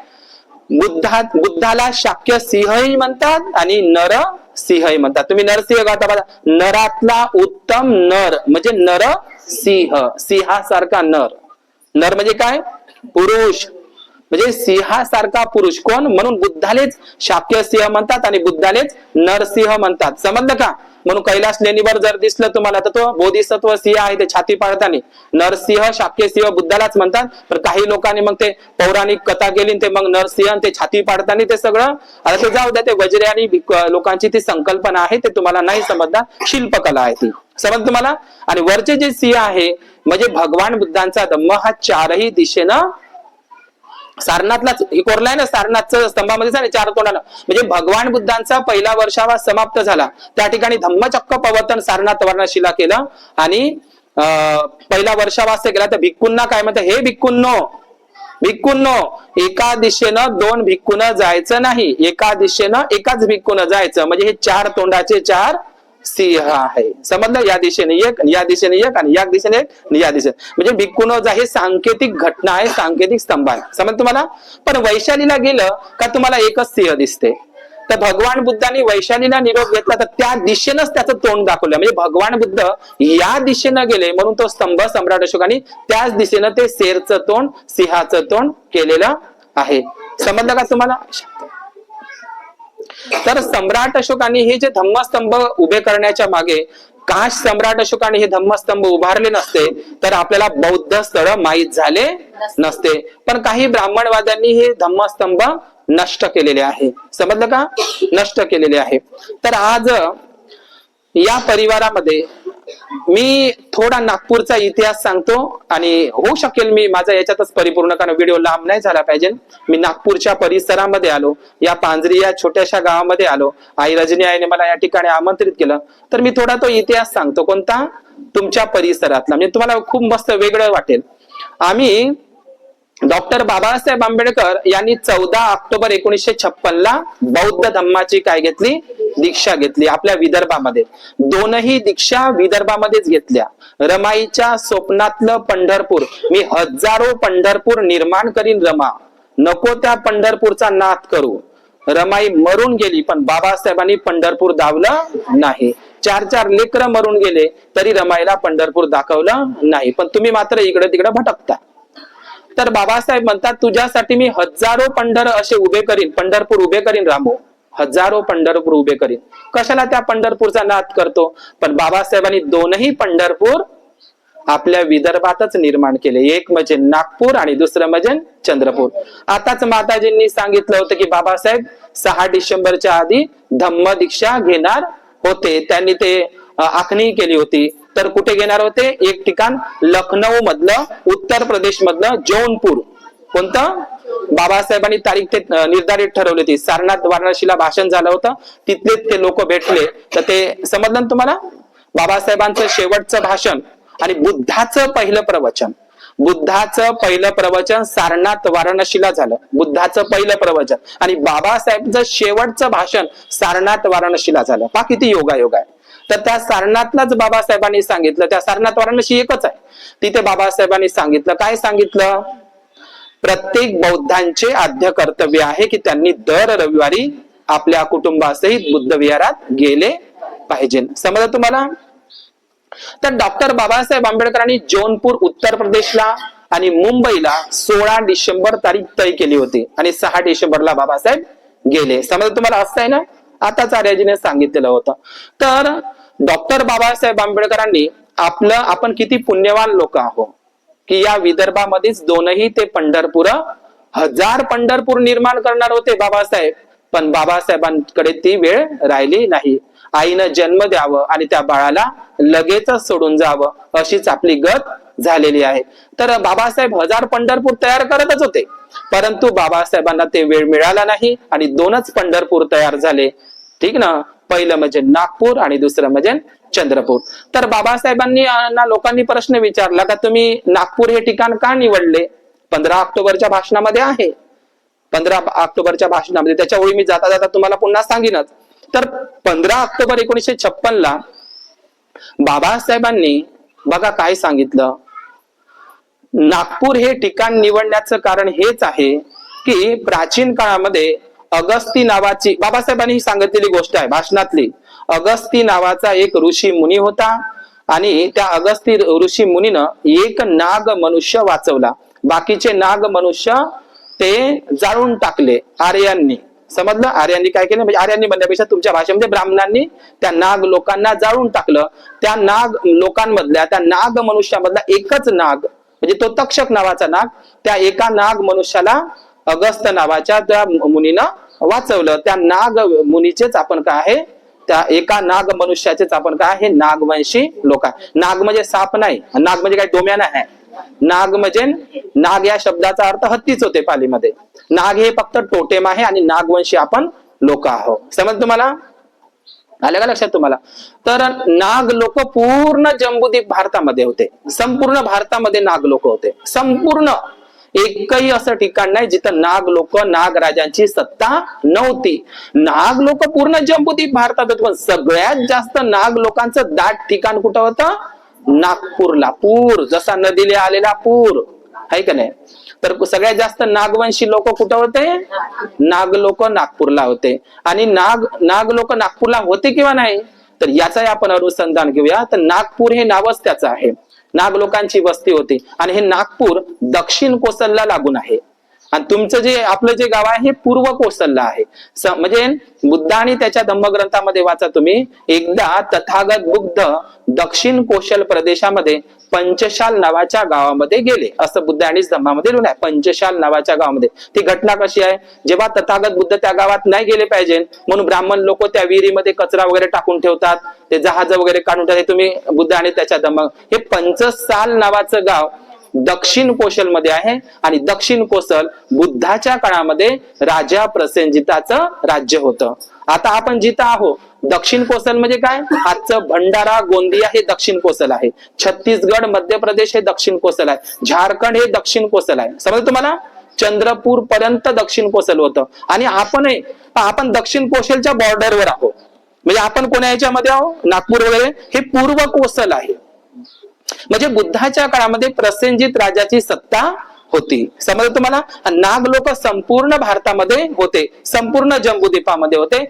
बुद्धाला शाक्य सिंहही म्हणतात आणि नर सिंहही म्हणतात. तुम्ही नरसिंह गाता बघा, नरातला उत्तम नर म्हणजे नर सिंह, सिंहासारखा नर. नर म्हणजे काय? पुरुष, म्हणजे सिंहासारखा पुरुष. कोण? म्हणून बुद्धालेच शाक्य सिंह म्हणतात आणि बुद्धालेच नरसिंह म्हणतात. समजलं का? म्हणून कैलास लेणीवर जर दिसलं तुम्हाला तर तो बोधिसत्व सिंह आहे, ते छाती पाळताना नरसिंह शाक्य सिंह बुद्धालाच म्हणतात. तर काही लोकांनी मग ते पौराणिक कथा केली, ते मग नरसिंह ते छाती पाडताना ते सगळं, आता ते जाऊ द्या, ते वज्रे आणि लोकांची ती संकल्पना आहे, ते तुम्हाला नाही समजणार. शिल्पकला आहे ती, समज तुम्हाला. आणि वरचे जे सिंह आहे म्हणजे भगवान बुद्धांचा धम्म हा चारही दिशेनं सारनाथलाच हे कोरलाय ना, सारनाथचं स्तंभामध्ये चार तोंडानं, म्हणजे भगवान बुद्धांचा पहिला वर्षावा समाप्त झाला त्या ठिकाणी धम्मचक्र प्रवर्तन सारनाथ वाराणसीला केलं आणि पहिला वर्षावास केला. तर भिक्खूंना काय म्हणतात? हे भिक्खूंनो, एका दिशेनं दोन भिक्खून जायचं नाही, एका दिशेनं एकाच भिक्खून जायचं. म्हणजे हे चार तोंडाचे चार सिंह आहे. समजलं? या दिशेने एक, या दिशेने एक, आणि या दिशेने एक, आणि या दिशेने, म्हणजे भिक्खूंनो हे सांकेतिक घटना आहे, सांकेतिक स्तंभ आहे. समज तुम्हाला? पण वैशालीला गेलं का तुम्हाला एकच सिंह दिसते. तर भगवान बुद्धांनी वैशालीला निरोप घेतला तर त्या दिशेनंच त्याचं तोंड दाखवलं. म्हणजे भगवान बुद्ध या दिशेनं गेले म्हणून तो स्तंभ सम्राट अशोकाने त्याच दिशेनं ते शेरचं तोंड सिंहाचं तोंड केलेलं आहे. समजलं का तुम्हाला? तर सम्राट अशोकाने हे जे धम्मस्तंभ उभे करण्याच्या मागे, काश सम्राट अशोकाने हे धम्मस्तंभ उभारले नसते तर आपल्याला बौद्ध स्थळ माहीत झाले नसते. पण काही ब्राह्मणवाद्यांनी हे धम्मस्तंभ नष्ट केलेले आहे. समजलं का? नष्ट केलेले आहे. तर आज या परिवारामध्ये मी थोडा नागपूरचा इतिहास सांगतो आणि होऊ शकेल मी माझा याच्यातच परिपूर्ण, कारण व्हिडिओ लांब नाही झाला पाहिजे. मी नागपूरच्या परिसरामध्ये आलो, या पांजरी या छोट्याशा गावामध्ये आलो. आई रजनी आईने मला या ठिकाणी आमंत्रित केलं, तर मी थोडा तो इतिहास सांगतो. कोणता? तुमच्या परिसरातला, म्हणजे तुम्हाला खूप मस्त वेगळं वाटेल. आम्ही डॉक्टर बाबासाहेब आंबेडकर यांनी 14 ऑक्टोबर 1956 ला बौद्ध धम्माची काय घेतली? दीक्षा घेतली आपल्या विदर्भामध्ये. दोनही दीक्षा विदर्भामध्येच घेतल्या. रमाईच्या स्वप्नातलं पंढरपूर, मी हजारो पंढरपूर निर्माण करीन रमा, नको त्या पंढरपूरचा नाद करू. रमाई मरून गेली पण बाबासाहेबांनी पंढरपूर दावलं नाही. 4 लेकरं मरून गेले तरी रमाईला पंढरपूर दाखवलं नाही, पण तुम्ही मात्र इकडे तिकडे भटकता. तर बाबासाहेब म्हणतात तुझ्यासाठी मी हजारो पंढरपूर उभे करीन रामो, हजारो पंढरपूर उभे करीन. कशाला त्या पंढरपूरचा नाद करतो? पण बाबासाहेबांनी दोनही पंढरपूर आपल्या विदर्भातच निर्माण केले. एक म्हणजे नागपूर आणि दुसरं म्हणजे चंद्रपूर. आताच माताजींनी सांगितलं होतं की बाबासाहेब 6 डिसेंबरच्या आधी धम्म दीक्षा घेणार होते. त्यांनी ते आखणी केली होती. तर कुठे घेणार होते? एक ठिकाण लखनौ मधलं, उत्तर प्रदेश मधलं जौनपूर. कोणतं? बाबासाहेबांनी तारीख ते निर्धारित ठरवली होती. सारनाथ वाराणसीला भाषण झालं होतं, तिथले ते लोक भेटले. तर ते समजलं ना तुम्हाला? बाबासाहेबांचं शेवटचं भाषण आणि बुद्धाचं पहिलं प्रवचन सारनाथ वाराणसीला झालं. बुद्धाचं पहिलं प्रवचन आणि बाबासाहेबचं शेवटचं भाषण सारनाथ वाराणसीला झालं. पहा किती योगायोग आहे. तर त्या सारनाथलाच बाबासाहेबांनी सांगितलं, त्या सारनाथ वाराणसी एकच आहे, तिथे बाबासाहेबांनी सांगितलं. काय सांगितलं? प्रत्येक बौद्धांचे आद्य कर्तव्य आहे की त्यांनी दर रविवारी आपल्या कुटुंबासहित बुद्ध विहारात गेले पाहिजे. समजा तुम्हाला? तर डॉक्टर बाबासाहेब आंबेडकरांनी जौनपूर उत्तर प्रदेशला आणि मुंबईला 16 डिसेंबर तारीख तय केली होती आणि 6 डिसेंबरला बाबासाहेब गेले. समजा तुम्हाला असं आहे ना, आताच आर्याजीने सांगितलेलं होतं. तर डॉक्टर बाबासाहेब आंबेडकरांनी आपण किती पुण्यवान लोक आहोत की या विदर्भामध्येच 2 ते पंढरपूर, 1000 पंढरपूर निर्माण करणार होते बाबासाहेब, पण बाबासाहेबांकडे ती वेळ राहिली नाही. आईनं जन्म द्यावं आणि त्या बाळाला लगेचच सोडून जावं, अशीच आपली गत झालेली आहे. तर बाबासाहेब 1000 पंढरपूर तयार करतच होते, परंतु बाबासाहेबांना ते वेळ मिळाला नाही आणि 2च पंढरपूर तयार झाले. ठीक ना, पहिलं म्हणजे नागपूर आणि दुसरं म्हणजे चंद्रपूर. तर बाबासाहेबांनी लोकांनी प्रश्न विचारला का तुम्ही नागपूर हे ठिकाण का निवडले? 15 ऑक्टोबरच्या भाषणामध्ये आहे. 15 ऑक्टोबरच्या भाषणामध्ये त्याच्या वेळी मी जाता जाता तुम्हाला पुन्हा सांगेनच. तर 15 ऑक्टोबर 1956 ला बाबासाहेबांनी बघा काय सांगितलं, नागपूर हे ठिकाण निवडण्याचं कारण हेच आहे की प्राचीन काळामध्ये अगस्ती नावाची, बाबासाहेबांनी ही सांगितलेली गोष्ट आहे भाषणातली, अगस्ती नावाचा एक ऋषी मुनी होता आणि त्या अगस्ती ऋषी मुनीनं एक नाग मनुष्य वाचवला, बाकीचे नाग मनुष्य ते जाळून टाकले आर्यांनी. समजलं? आर्यांनी काय केलं, म्हणजे आर्यांनी म्हणण्यापेक्षा तुमच्या भाषेमध्ये ब्राह्मणांनी त्या नाग लोकांना जाळून टाकलं. त्या नाग लोकांमधल्या, त्या नाग मनुष्यामधला एकच नाग म्हणजे तो तक्षक नावाचा नाग, त्या एका नाग मनुष्याला अगस्त नावाच्या त्या मुनीनं वाचवलं. त्या नाग मुनीचेच आपण काय आहे, त्या एका नाग मनुष्याचेच आपण काय आहे, नागवंशी लोक आहे. नाग म्हणजे साप नाही, नाग म्हणजे काय डोम्या नाही. नाग म्हणजे, नाग या शब्दाचा अर्थ हत्तीच होते पालीमध्ये. नाग हे फक्त टोटेम आहे आणि नागवंशी आपण लोक आहोत. समज तुम्हाला आलं का लक्षात तुम्हाला? तर नाग लोक पूर्ण जम्बूद्वीप भारतामध्ये होते, संपूर्ण भारतामध्ये नाग लोक होते. संपूर्ण एकही असं ठिकाण नाही जिथं नाग लोक, नागराजांची सत्ता नव्हती. नाग लोक पूर्ण जम्बूद्वीप भारतात होते, पण सगळ्यात जास्त नाग लोकांचं दाट ठिकाण कुठं होतं? नागपूरला. पूर जसा नदीला आलेला पूर आहे का नाही, तर सगळ्यात जास्त नागवंशी लोक कुठं होते? नाग लोक नागपूरला होते. आणि नाग लोक नागपूरला होते किंवा नाही, तर याचाही आपण अनुसंधान घेऊया. तर नागपूर हे नावच त्याचं आहे, नाग लोकांची वस्ती होती आणि हे नागपूर दक्षिण कोसलला लागून आहे. आणि तुमचं जे आपलं जे गाव आहे हे पूर्व कोसलला आहे. म्हणजे बुद्ध आणि त्याच्या धम्मग्रंथामध्ये वाचा तुम्ही, एकदा तथागत बुद्ध दक्षिण कोशल प्रदेशामध्ये पंचशाल नावाच्या गावामध्ये गेले, असं बुद्ध आणि धम्मामध्ये लिहून आहे. पंचशाल नावाच्या गावामध्ये. ती घटना कशी आहे, जेव्हा तथागत बुद्ध त्या गावात नाही गेले पाहिजे म्हणून ब्राह्मण लोक त्या विहिरीमध्ये कचरा वगैरे टाकून ठेवतात, ते जहाज वगैरे काढून ठेवतात. तुम्ही बुद्ध आणि त्याच्या धम्म, हे पंचसाल नावाचं गाव दक्षिण कोशल मध्ये आहे. आणि दक्षिण कोसल बुद्धाच्या काळामध्ये राजा प्रसेनजिताचं राज्य होतं. आता आपण जिथं आहोत दक्षिण कोसल म्हणजे काय, आजचं भंडारा गोंदिया हे दक्षिण कोसल आहे, छत्तीसगड मध्य प्रदेश हे दक्षिण कोसल आहे, झारखंड हे दक्षिण कोसल आहे. समजलं तुम्हाला? चंद्रपूर पर्यंत दक्षिण कोसल होतं. आणि आपण दक्षिण कोसलच्या बॉर्डरवर आहोत, म्हणजे आपण कोणा याच्यामध्ये आहोत, नागपूर वगैरे हे पूर्व कोसल आहे. म्हणजे बुद्धाच्या काळामध्ये प्रसेनजित राजाची सत्ता होती. समजलं तुम्हाला? नाग लोक संपूर्ण भारतामध्ये होते, संपूर्ण जम्बूद्वीपामध्ये होते,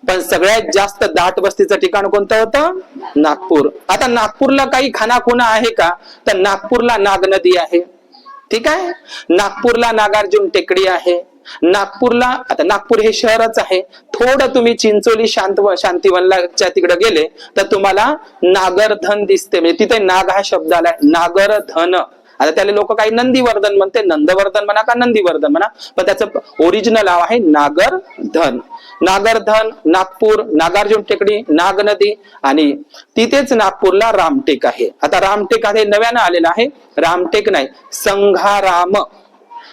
पण सगळ्यात जास्त दाट वस्तीचं ठिकाण कोणतं होतं? नागपूर. आता नागपूरला काही खानाखुणा आहे का? तर नागपूरला नाग नदी आहे, ठीक आहे. नागपूरला नागार्जुन टेकडी आहे. नागपूरला, आता नागपूर हे शहरच आहे, थोडं तुम्ही चिंचोली शांतिवनच्या तिकडे गेले तर तुम्हाला नागरधन दिसते, म्हणजे तिथे नाग हा शब्द आलाय, नागरधन. आता त्याला लोक काही नंदीवर्धन म्हणते, नंदवर्धन म्हणा का नंदीवर्धन म्हणा, पण त्याचं ओरिजिनल नाव आहे नागरधन. नागरधन, नागपूर, नागार्जुन टेकडी, नाग नदी आणि तिथेच नागपूरला रामटेक आहे. आता रामटेक आहे नव्यानं आलेलं आहे, रामटेक नाही, संघाराम.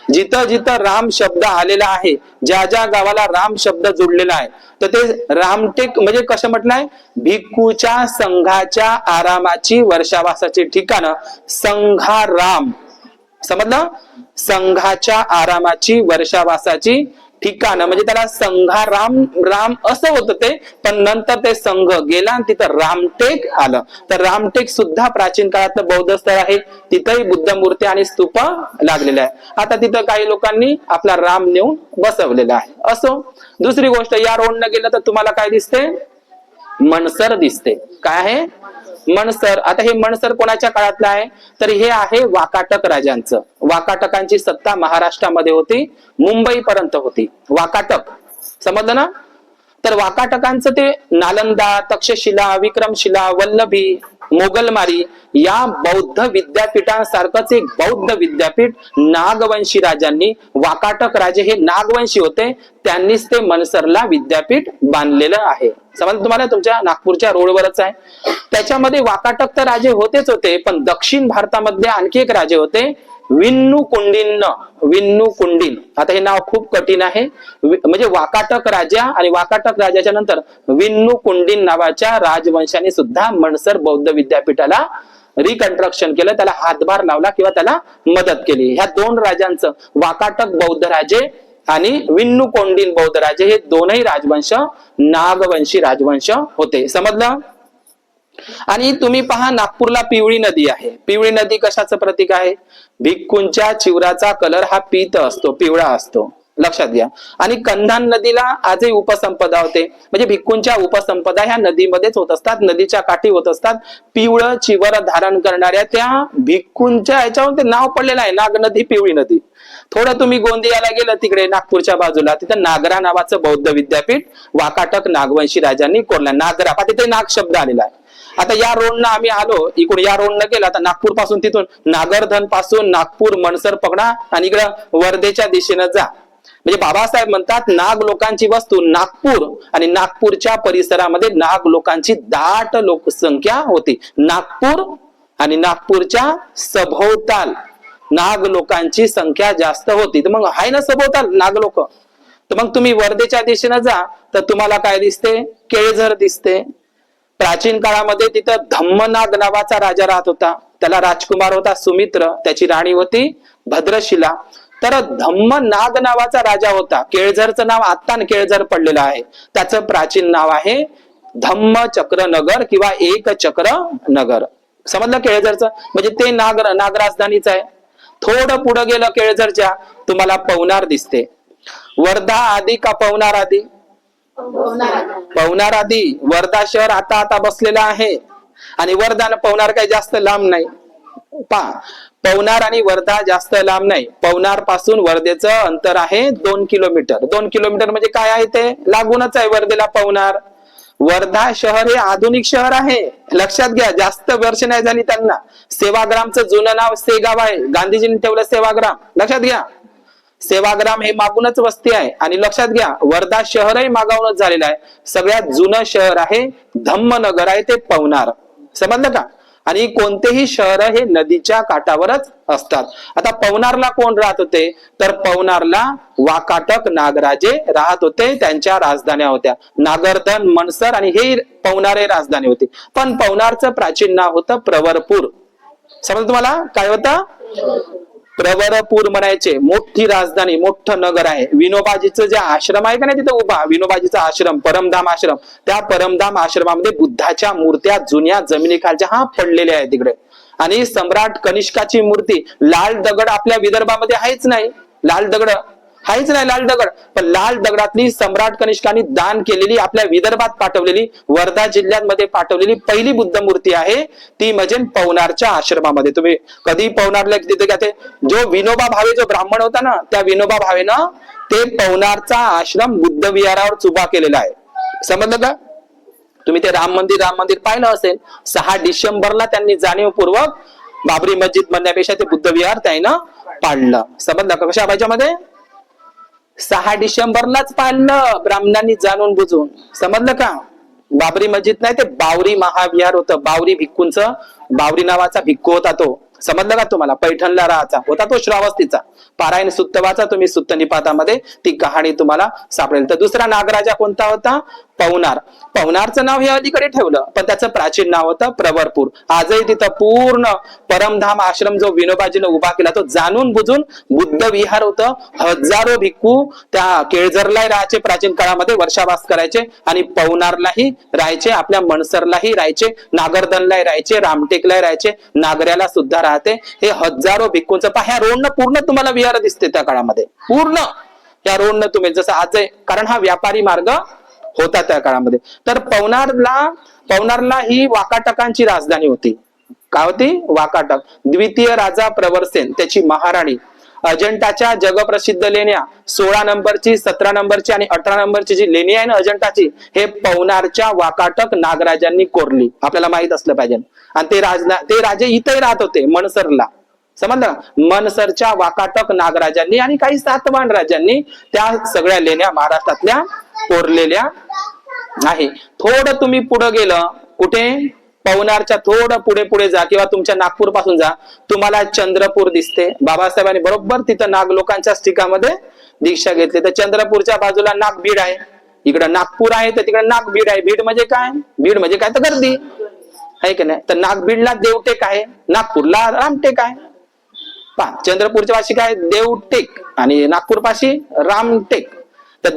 जिथं जिथं राम शब्द आलेला आहे, ज्या ज्या गावाला राम शब्द जोडलेला आहे, तर ते रामटेक म्हणजे कसं म्हटलंय, भिक्खूच्या संघाच्या आरामाची वर्षावासाची ठिकाण संघाराम. समजलं? संघाच्या आरामाची वर्षावासाची ठिकाण म्हणजे त्याला संघाराम राम असं होतं ते, पण नंतर ते संघ गेला आणि तिथं रामटेक आलं. तर रामटेक सुद्धा प्राचीन काळातलं बौद्ध स्थळ आहे, तिथंही बुद्ध मूर्ती आणि स्तूप लागलेले आहे. आता तिथं काही लोकांनी आपला राम नेऊन बसवलेला आहे. असो, दुसरी गोष्ट, या रोडनं गेलं तर तुम्हाला काय दिसते, मनसर दिसते. काय आहे? मनसर. आता हे मनसर कोणाच्या काळातलं आहे? तर हे आहे वाकाटक राजांचं. वाकाटकांची सत्ता महाराष्ट्रामध्ये होती, मुंबई पर्यंत होती. वाकाटक समजलं ना? तर वाकाटकांचं ते नालंदा, तक्षशिला, विक्रमशिला, वल्लभी, मोगलमारी या बौद्ध विद्यापीठांसारखंच एक बौद्ध विद्यापीठ नागवंशी राजांनी, वाकाटक राजे हे नागवंशी होते, त्यांनीच ते मनसरला विद्यापीठ बांधलेलं आहे. समजलं तुम्हाला? तुमच्या नागपूरच्या रोडवरच आहे. त्याच्यामध्ये वाकाटक तर राजे होतेच होते, पण दक्षिण भारतामध्ये आणखी एक राजे होते, विन्नू कुंडिन. विन्नू कुंडिन. आता हे नाव खूप कठीण आहे. म्हणजे वाकाटक राजा आणि वाकाटक राजाच्या नंतर विन्नू कुंडिन नावाच्या राजवंशाने सुद्धा मनसर बौद्ध विद्यापीठाला रिकन्स्ट्रक्शन केलं, त्याला हातभार लावला किंवा त्याला मदत केली. ह्या दोन राजांचं, वाकाटक बौद्ध राजे आणि विन्नू कोंडिन बौद्ध राजे, हे दोनही राजवंश नागवंशी राजवंश होते. समजलं? आणि तुम्ही पहा, नागपूरला पिवळी नदी आहे. पिवळी नदी कशाचं प्रतीक आहे? भिक्खूंच्या चिवराचा कलर हा पीत असतो, पिवळा असतो, लक्षात घ्या. आणि कंधान नदीला आजही उपसंपदा होते, म्हणजे भिक्खूंच्या उपसंपदा ह्या नदीमध्येच होत असतात, नदीच्या काठी होत असतात. पिवळं चिवर धारण करणाऱ्या त्या भिक्खूंच्या ह्याच्यावर ते नाव पडलेलं आहे, नाग नदी, पिवळी नदी. थोडं तुम्ही गोंदियाला गेलं तिकडे नागपूरच्या बाजूला, तिथं नागरा नावाचं बौद्ध विद्यापीठ वाकाटक नागवंशी राजांनी कोरलं. नागरा, तिथे नाग शब्द आलेला आहे. आता या रोडनं आम्ही आलो, इकडून या रोडनं गेला तर नागपूर पासून, तिथून नागरधन पासून नागपूर मनसर पकडा आणि इकडं वर्धेच्या दिशेनं जा. म्हणजे बाबासाहेब म्हणतात, नाग लोकांची वस्तू नागपूर आणि नागपूरच्या परिसरामध्ये नाग लोकांची दाट लोकसंख्या होती. नागपूर आणि नागपूरच्या सभोवताल नाग लोकांची संख्या जास्त होती. तर मग आहे ना सभोवताल नाग लोक. तर मग तुम्ही वर्धेच्या दिशेनं जा तर तुम्हाला काय दिसते? केळझर दिसते. प्राचीन काळामध्ये तिथं धम्मनाग नावाचा राजा राहत होता, त्याला राजकुमार होता सुमित्र, त्याची राणी होती भद्रशिला. तर धम्मनाग नावाचा राजा होता. केळझरचं नाव आता केळझर पडलेलं आहे, त्याचं प्राचीन नाव आहे धम्मचक्र नगर किंवा एक चक्र नगर. समजलं? केळझरचं म्हणजे ते नाग राजधानीच आहे. थोडं पुढे गेलं केळझरच्या, तुम्हाला पवनार दिसते. वर्धा आधी का पवनार आधी? पवनार आधी. वर्धा शहर आता आता बसलेलं आहे आणि वर्धा आणि पवनार काही जास्त लांब नाही. पवनार आणि वर्धा जास्त लांब नाही. पवनार पासून वर्धेचं अंतर आहे 2 किलोमीटर. 2 किलोमीटर म्हणजे काय आहे? ते लागूनच आहे वर्धेला पवनार. वर्धा शहर हे आधुनिक शहर आहे, लक्षात घ्या. जास्त वर्ष नाही झाली त्यांना. सेवाग्रामचं जुनं नाव सेगाव आहे, गांधीजींनी ठेवलं सेवाग्राम, लक्षात घ्या. सेवाग्राम हे मागूनच वस्ती आहे. आणि लक्षात घ्या, वर्धा शहरही मागावूनच झालेलं आहे. सगळ्यात जुनं शहर आहे, धम्मनगर आहे ते पवनार. समजलं का? आणि कोणतेही शहर हे नदीच्या काठावरच असतात. आता पवनारला कोण राहत होते? तर पवनारला वाकाटक नागराजे राहत होते, त्यांच्या राजधान्या होत्या नागरधन, मनसर आणि हे पवनार हे राजधानी होती. पण पवनारचं प्राचीन नाव होतं प्रवरपूर. समजलं तुम्हाला? काय होतं? प्रवरपूर म्हणायचे. मोठी राजधानी, मोठं नगर आहे. विनोबाजीचं जे आश्रम आहे का नाही तिथं उभा, विनोबाजीचा आश्रम, परमधाम आश्रम, त्या परमधाम आश्रमामध्ये बुद्धाच्या मूर्त्या जुन्या जमिनीखालच्या पडलेल्या आहेत तिकडे. आणि सम्राट कनिष्काची मूर्ती, लाल दगड आपल्या विदर्भामध्ये आहेच नाही, लाल दगड आहेच नाही, लाल दगड. पण लाल दगडातली सम्राट कनिष्काने दान केलेली, आपल्या विदर्भात पाठवलेली, वर्धा जिल्ह्यामध्ये पाठवलेली पहिली बुद्ध मूर्ती आहे ती म्हणजे पवनारच्या आश्रमामध्ये. तुम्ही कधी पवनारला तिथे जाते, जो विनोबा भावे जो ब्राह्मण होता ना, त्या विनोबा भावेनं ते पवनारचा आश्रम बुद्ध विहारावर उभा केलेला आहे. समजलं का? तुम्ही ते राम मंदिर पाहिलं असेल. 6 डिसेंबरला त्यांनी जाणीवपूर्वक बाबरी मस्जिद म्हणण्यापेक्षा ते बुद्ध विहार त्यानं पाडलं. समजलं का? कशा पाहिजे? 6 डिसेंबरलाच पाडलं ब्राह्मणांनी जाणून बुजून. समजलं का? बाबरी मस्जिद नाही, ते बावरी महाविहार होतं. बावरी भिक्खूंचं, बावरी नावाचा भिक्खू होता तो. समजलं का तुम्हाला? पैठणला राहायचा होता तो, श्रावस्तीचा. पारायण सुत्तवाचा तुम्ही सुत्त निपातामध्ये ती कहाणी तुम्हाला सापडेल. तर दुसरा नागराजा कोणता होता? पवनार. पवनारचं नाव हे अलीकडे ठेवलं, पण त्याचं प्राचीन नाव होतं प्रवरपूर. आजही तिथं पूर्ण परमधाम आश्रम जो विनोबाजीनं उभा केला तो जाणून बुजून बुद्ध विहार होतं. हजारो भिक्खू त्या केळझरलाही राहायचे, प्राचीन काळामध्ये वर्षावास करायचे, आणि पवनारलाही राहायचे, आपल्या मनसरलाही राहायचे, नागरधनलाही राहायचे, रामटेकलाही राहायचे, नागऱ्याला सुद्धा राहते. हे हजारो भिक्खूंचं पहा, ह्या रोडनं पूर्ण तुम्हाला विहार दिसते त्या काळामध्ये. पूर्ण या रोडनं तुम्ही जसं आज आहे, कारण हा व्यापारी मार्ग होता त्या काळामध्ये. तर पवनारला ही वाकाटकांची राजधानी होती. काय होती? वाकाटक. द्वितीय राजा प्रवरसेन त्याची महाराणी अजंठाच्या जगप्रसिद्ध लेण्या 16 नंबरची, 17 नंबरची आणि 18 नंबरची जी लेणी आहे ना अजंठाची, हे पवनारच्या वाकाटक नागराजांनी कोरली. आपल्याला माहित असलं पाहिजे. आणि ते राजे इथे राहत होते मनसरला. समजलं? मनसरच्या वाकाटक नागराजांनी आणि काही सातवाहन राजांनी त्या सगळ्या लेण्या महाराष्ट्रातल्या कोरलेल्या आहे. थोडं तुम्ही पुढे गेलं, कुठे? पवनारच्या थोडं पुढे पुढे जा किंवा तुमच्या नागपूर पासून जा, तुम्हाला चंद्रपूर दिसते. बाबासाहेबांनी बरोबर तिथं नाग लोकांच्या स्टिकामध्ये दीक्षा घेतली. तर चंद्रपूरच्या बाजूला नागबीड आहे, इकडं नागपूर आहे, तर तिकडे नागबीड आहे. बीड म्हणजे काय? बीड म्हणजे काय? तर गर्दी आहे की नाही? तर नागबीडला देवटेक आहे, नागपूरला रामटेक आहे. पहा, चंद्रपूरच्या पाशी काय? देवटेक आणि नागपूर पाशी रामटेक. तर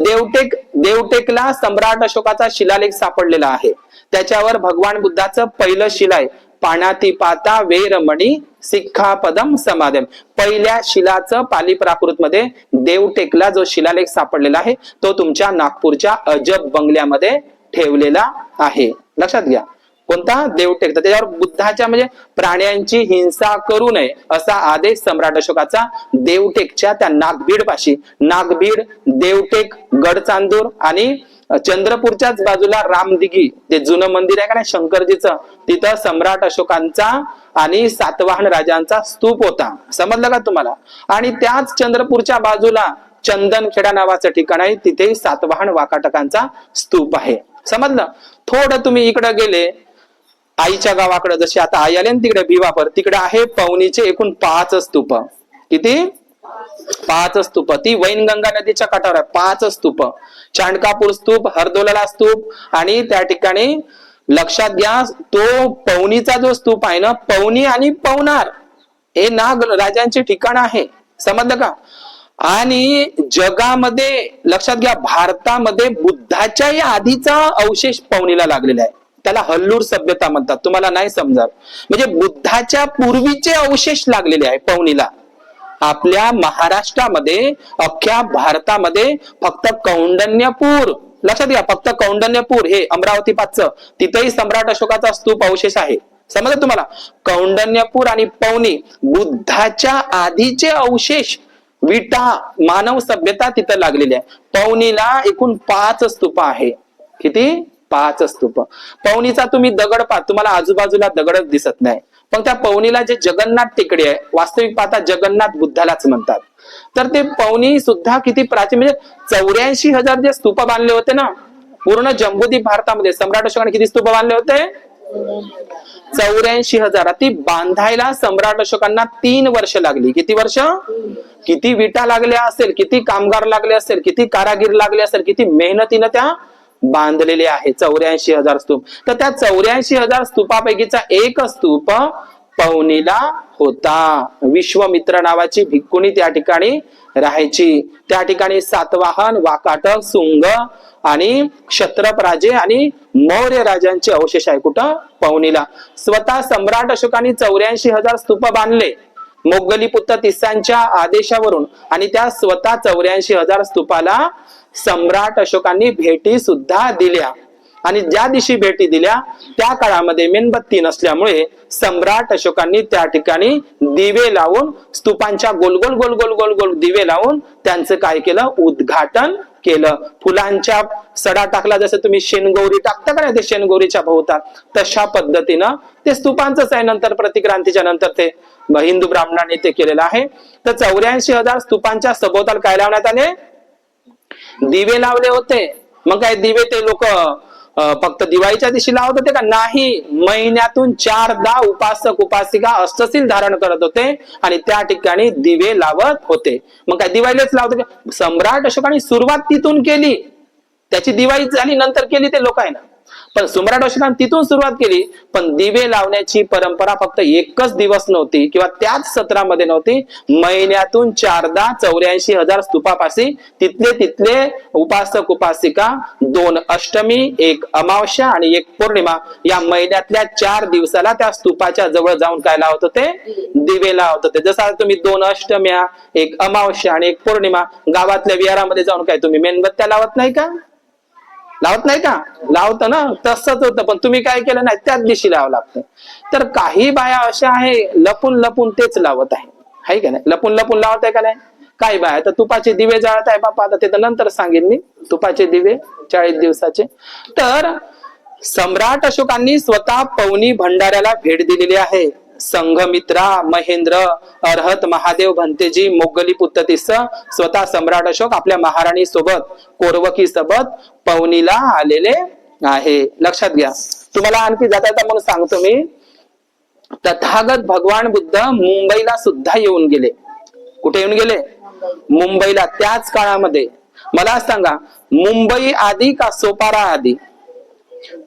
देवटेकला सम्राट अशोकाचा शिलालेख सापडलेला आहे. त्याच्यावर भगवान बुद्धाचं पहिलं शिलाय पाण्यातिपाता वेरमणी सिक्खापदम समाधम. पहिल्या शिलाचं पाली प्राकृत मध्ये देवटेकला जो शिलालेख सापडलेला आहे तो तुमच्या नागपूरच्या अजब बंगल्यामध्ये ठेवलेला आहे. लक्षात घ्या. कोणता? देवटेक. तर त्याच्यावर बुद्धाच्या म्हणजे प्राण्यांची हिंसा करू नये असा आदेश सम्राट अशोकाचा देवटेकच्या त्या नागबीड पाशी, नागबीड, देवटेक, गडचांदूर आणि चंद्रपूरच्याच बाजूला रामदिघी ते जुनं मंदिर आहे का नाही शंकरजीचं, तिथं सम्राट अशोकांचा आणि सातवाहन राजांचा स्तूप होता. समजलं का तुम्हाला? आणि त्याच चंद्रपूरच्या बाजूला चंदनखेडा नावाचं ठिकाण आहे, तिथे सातवाहन वाकाटकांचा स्तूप आहे. समजलं? थोडं तुम्ही इकडे गेले आईच्या गावाकडे, जशी आता आई आले ना तिकडे भिवापर, तिकडे आहे पवनीचे एकूण 5 स्तूप. किती? 5 स्तूप. ती वैनगंगा नदीच्या काठावर आहे. 5 स्तूप. चांडकापूर स्तूप, हरदोला स्तूप आणि त्या ठिकाणी लक्षात घ्या तो पवनीचा जो स्तूप आहे ना, पवनी आणि पवनार हे नाग राजांचे ठिकाण आहे. समजलं का? आणि जगामध्ये लक्षात घ्या भारतामध्ये बुद्धाच्याही आधीचा अवशेष पवनीला लागलेला आहे. त्याला हल्लूर सभ्यता म्हणतात. तुम्हाला नाही समजणार. म्हणजे बुद्धाच्या पूर्वीचे अवशेष लागलेले आहे पवनीला. आपल्या महाराष्ट्रामध्ये अख्ख्या भारतामध्ये फक्त कौंडण्यपूर, लक्षात घ्या, फक्त कौंडण्यपूर हे अमरावती पाचचं तिथेही सम्राट अशोकाचा स्तूप अवशेष आहे. समजलं तुम्हाला? कौंडण्यपूर आणि पवनी बुद्धाच्या आधीचे अवशेष विटा मानव सभ्यता तिथं लागलेली आहे. पवनीला एकूण 5 स्तूप आहे. किती? 5 स्तूप. पवनीचा तुम्ही दगड पाहा, तुम्हाला आजूबाजूला दगडच दिसत नाही. पण त्या पवनीला जे जगन्नाथ टेकडी आहे, वास्तविक पाहता जगन्नाथ बुद्धालाच म्हणतात. तर ते पवनी सुद्धा किती प्राचीन, म्हणजे 84,000 जे स्तूप बांधले होते ना पूर्ण जम्बूद्वीप भारतामध्ये, सम्राट अशोकाने किती स्तूप बांधले होते? 84,000. ती बांधायला सम्राट अशोकांना 3 वर्ष लागली. किती वर्ष? किती विटा लागल्या असेल, किती कामगार लागले असेल, किती कारागीर लागले असेल, किती मेहनतीनं त्या बांधलेले आहे 84,000 स्तूप. तर त्या 84,000 स्तूपापैकीचा एक स्तूप पवनीला होता. विश्वमित्र नावाची भिक्खुनी त्या ठिकाणी राहायची. त्या ठिकाणी सातवाहन, वाकाटक, सुंग आणि क्षत्रप राजे आणि मौर्य राजांचे अवशेष आहे. कुठं? पवनीला. स्वतः सम्राट अशोकांनी 84,000 स्तूप बांधले मोगलीपुत्र तिस्सांच्या आदेशावरून, आणि त्या स्वतः 84,000 स्तूपाला सम्राट अशोकांनी भेटी सुद्धा दिल्या. आणि ज्या दिवशी भेटी दिल्या त्या काळामध्ये मेणबत्ती नसल्यामुळे सम्राट अशोकांनी त्या ठिकाणी दिवे लावून, स्तूपांच्या गोल गोल गोल गोल गोल गोल दिवे लावून त्यांचं काय केलं? उद्घाटन केलं. फुलांच्या सडा टाकला, जसं तुम्ही शेणगौरी टाकता का नाही ते शेणगौरीच्या भोवतात, तशा पद्धतीनं ते स्तूपांचंच आहे. नंतर प्रतिक्रांतीच्या नंतर ते हिंदू ब्राह्मणांनी ते केलेलं आहे. तर 84,000 स्तूपांच्या सभोवताल काय लावण्यात आले? दिवे लावले होते. मग काय दिवे ते लोक फक्त दिवाळीच्या दिवशी लावत होते का? नाही. महिन्यातून 4दा उपासक उपासिका अष्टसील धारण करत होते आणि त्या ठिकाणी दिवे लावत होते. मग काय दिवाळीलाच लावत होते? सम्राट अशोकांनी सुरुवात तिथून केली, त्याची दिवाळी झाली नंतर केली ते लोक आहे ना, पण सम्राट अशोकांनी तिथून सुरुवात केली. पण दिवे लावण्याची परंपरा फक्त एकच दिवस नव्हती किंवा त्याच सत्रामध्ये नव्हती. महिन्यातून 4दा 84,000 स्तूपापाशी तिथले उपासक उपासिका 2 अष्टमी, 1 अमावस्या आणि 1 पौर्णिमा या महिन्यातल्या 4 दिवसाला त्या स्तूपाच्या जवळ जाऊन काय लावत होते? दिवे लावत होते. जसं तुम्ही 2 अष्टम्या, 1 अमावस्या आणि 1 पौर्णिमा गावातल्या विहारामध्ये जाऊन काय तुम्ही मेणबत्त्या लावत नाही का? लावत नाही का? लावतं ना, तसंच होतं. पण तुम्ही काय केलं नाही, त्याच दिवशी लावावं लागतं. तर काही बाया अशा आहे लपून लपून तेच लावत आहे का नाही? लपून लपून लावत आहे का नाही? काही बाया तर तुपाचे दिवे जाळत आहे बापा, आता ते तर नंतर सांगेन मी. तुपाचे दिवे 40 दिवसाचे. तर सम्राट अशोकांनी स्वतः पवनी भंडाऱ्याला भेट दिलेली आहे. संघमित्रा, महेंद्र, अर्हत, महादेव, भंतेजी, मोगली पुत्ततीस स्वतः सम्राट अशोक आपल्या महाराणी सोबत, कोरवकी सोबत पवनीला आलेले आहे. लक्षात घ्या. तुम्हाला आणखी जाता म्हणून सांगतो मी, तथागत भगवान बुद्ध मुंबईला सुद्धा येऊन गेले. कुठे येऊन गेले? मुंबईला. त्याच काळामध्ये. मला सांगा, मुंबई आधी का सोपारा आधी?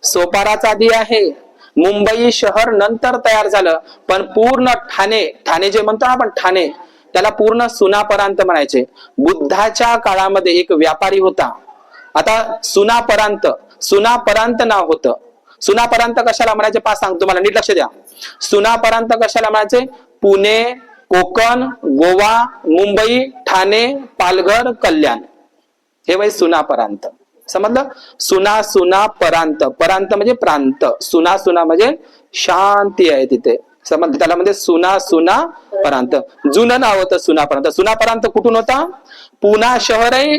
सोपाराच आधी आहे. मुंबई शहर नंतर तयार झालं. पण पूर्ण ठाणे जे म्हणतो आपण ठाणे, त्याला पूर्ण सुनापरांत म्हणायचे. बुद्धाच्या काळामध्ये एक व्यापारी होता. आता सुनापरांत नाव होतं. सुनापरांत कशाला म्हणायचे पा सांग तुम्हाला, नीट लक्ष द्या. सुनापरांत कशाला म्हणायचे? पुणे, कोकण, गोवा, मुंबई, ठाणे, पालघर, कल्याण, हे वय सुनापरांत. समजलं? सुना परांत. परांत म्हणजे प्रांत. सुना म्हणजे शांती आहे तिथे. समजलं? त्याला म्हणजे सुना परांत. जुनं नाव होतं सुनापरांत. सुनापरांत कुठून होता? पुणा शहर आहे.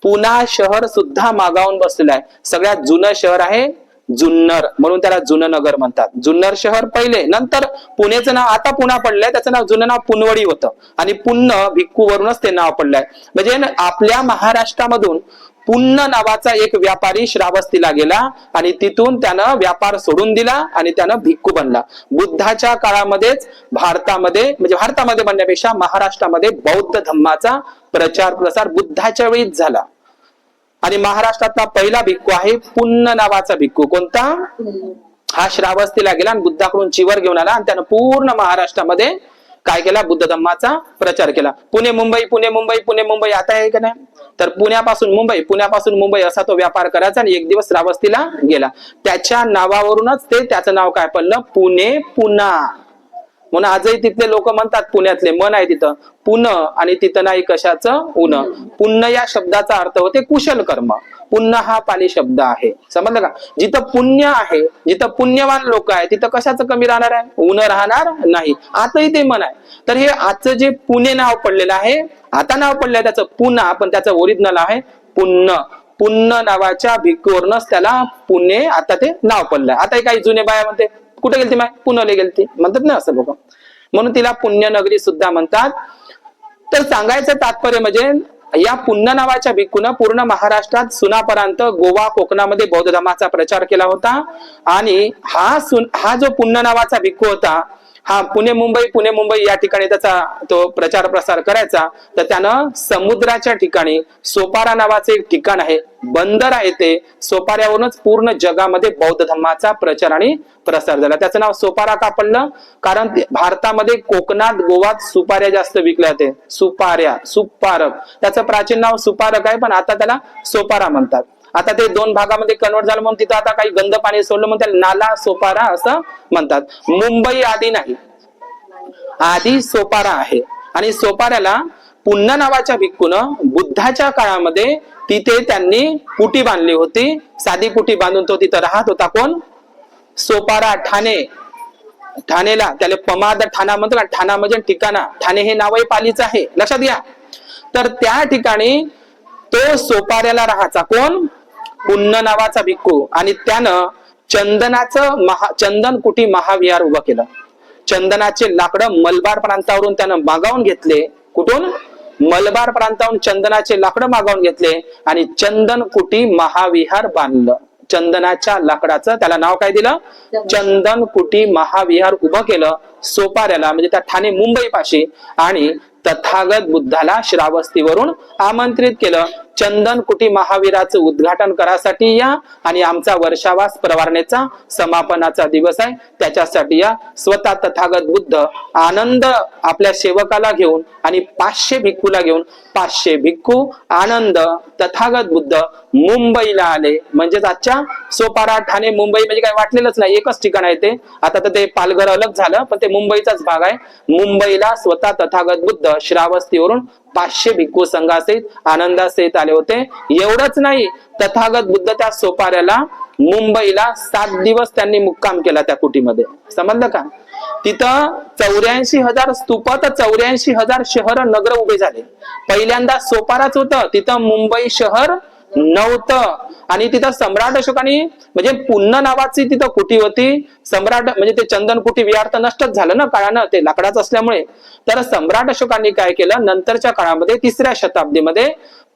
पुणा शहर सुद्धा मागावून बसलेलं आहे. सगळ्यात जुनं शहर आहे जुन्नर, म्हणून त्याला जुनं नगर म्हणतात. जुन्नर शहर पहिले, नंतर पुणेचं नाव, आता पुणा पडलंय, त्याचं नाव जुनं नाव पुनवडी होतं. आणि पुण्य भिक्खू वरूनच ते नाव पडलंय. म्हणजे आपल्या महाराष्ट्रामधून पुण्य नावाचा एक व्यापारी श्रावस्तीला गेला आणि तिथून त्यानं व्यापार सोडून दिला आणि त्यानं भिक्खू बनला. बुद्धाच्या काळामध्येच भारतामध्ये म्हणण्यापेक्षा महाराष्ट्रामध्ये बौद्ध धम्माचा प्रचार प्रसार बुद्धाच्या वेळीच झाला. आणि महाराष्ट्रातला पहिला भिक्खू आहे पुण्य नावाचा भिक्खू. कोणता? हा श्रावस्तीला गेला आणि बुद्धाकडून चिवर घेऊन आला आणि त्यानं पूर्ण महाराष्ट्रामध्ये काय केला? बुद्ध धम्माचा प्रचार केला. पुणे मुंबई आता आहे का नाही? तर पुण्यापासून मुंबई असा तो व्यापार करायचा आणि एक दिवस श्रावस्तीला गेला. त्याच्या नावावरूनच त्याचं नाव काय पडलं? पुणा. म्हणून आजही तिथले लोक म्हणतात, पुण्यातले मन आहे तिथं पुण्य आणि तिथं नाही कशाचं उन. पुण्य या शब्दाचा अर्थ होते कुशल कर्म. पुण्य हा पाली शब्द आहे. समजलं का? जिथं पुण्य आहे, जिथं पुण्यवान लोक आहे, तिथं कशाचं कमी राहणार आहे? ऊन राहणार नाही. आताही ते मन आहे. तर हे आजचं जे पुणे नाव पडलेलं आहे, आता नाव पडलंय त्याचं पुणा, पण त्याचं ओरिजिनल आहे पुण्य नावाच्या भिक्खूवरूनच त्याला पुणे आता ते नाव पडलंय. आता काही जुने बाया म्हणते कुठे गेलती माय? पुण्याला गेलती म्हणतात ना असं लोक, म्हणून तिला पुण्यनगरी सुद्धा म्हणतात. तर सांगायचं तात्पर्य म्हणजे या पुण्य नावाच्या भिक्खूनं पूर्ण महाराष्ट्रात सुनापरांत गोवा कोकणामध्ये बौद्ध धर्माचा प्रचार केला होता. आणि हा जो पुण्य नावाचा भिक्खू होता, हा पुणे मुंबई या ठिकाणी त्याचा तो प्रचार प्रसार करायचा. तर त्यानं समुद्राच्या ठिकाणी सोपारा नावाचे एक ठिकाण आहे, बंदर आहे, ते सोपाऱ्यावरूनच पूर्ण जगामध्ये बौद्ध धर्माचा प्रचार आणि प्रसार झाला. त्याचं नाव सोपारा का पडलं? कारण भारतामध्ये कोकणात गोवात सुपाऱ्या जास्त विकल्या जाते. सुपारक, त्याचं प्राचीन नाव सुपारक आहे, पण आता त्याला सोपारा म्हणतात. आता ते दोन भागामध्ये कन्वर्ट झालं म्हणून तिथं आता काही गंद पाणी सोडलं म्हणून त्याला नाला सोपारा असं म्हणतात. मुंबई आधी नाही, आधी सोपारा आहे. आणि सोपाऱ्याला पुण्य नावाच्या भिक्खूनं बुद्धाच्या काळामध्ये तिथे त्यांनी कुटी बांधली होती. साधी कुटी बांधून तो तिथं राहत होता. कोण? सोपारा. ठाणेला त्याला पमाद ठाणा म्हणतो ना. ठाणा म्हणजे ठिकाणा. ठाणे हे नावही पालीच आहे, लक्षात घ्या. तर त्या ठिकाणी तो सोपाऱ्याला राहायचा. कोण? पुण्य नावाचा भिक्खू. आणि त्यानं चंदन कुटी महाविहार उभं केलं. चंदनाचे लाकडं मलबार प्रांतावरून त्यानं मागवून घेतले. कुठून? मलबार प्रांतावरून चंदनाचे लाकडं मागवून घेतले आणि चंदन कुटी महाविहार बांधलं. चंदनाच्या लाकडाचं त्याला नाव काय दिलं? चंदन कुटी महाविहार उभं केलं सोपाऱ्याला, म्हणजे त्या ठाणे मुंबई पाशी. आणि तथागत बुद्धाला श्रावस्तीवरून आमंत्रित केलं. चंदन कुटी महावीराचं उद्घाटन करासाठी या आणि आमचा वर्षावास प्रवारणेचा समापनाचा दिवस आहे, त्याच्यासाठी या. स्वतः तथागत बुद्ध आनंद आपल्या सेवकाला घेऊन आणि 500 भिक्खूला घेऊन 500 भिक्खू आनंद तथागत बुद्ध मुंबईला आले. म्हणजेच आजच्या सोपारा ठाणे मुंबई म्हणजे काही वाटलेलंच नाही, एकच ठिकाण आहे ते. आता तर ते पालघर अलग झालं, पण ते मुंबईचाच भाग आहे. मुंबईला स्वतः तथागत बुद्ध श्रावस्तीवरून 500 भिक्खू संघासहित आनंदासहित आले होते. एवढंच नाही, तथागत बुद्ध त्या सोपाऱ्याला मुंबईला 7 दिवस त्यांनी मुक्काम केला त्या कुटीमध्ये. समजलं का? तिथं 84,000 स्तूप तर 84,000 शहर नगर उभे झाले. पहिल्यांदा सोपाराच होतं, तिथं मुंबई शहर नव्हतं. आणि तिथं सम्राट अशोकाने म्हणजे पुन्न नावाची तिथं कुटी होती. सम्राट म्हणजे ते चंदन कुटी विहार तर नष्टच झालं ना काळानं, ते लाकडाच असल्यामुळे. तर सम्राट अशोकांनी काय केलं, नंतरच्या काळामध्ये 3ऱ्या शताब्दीमध्ये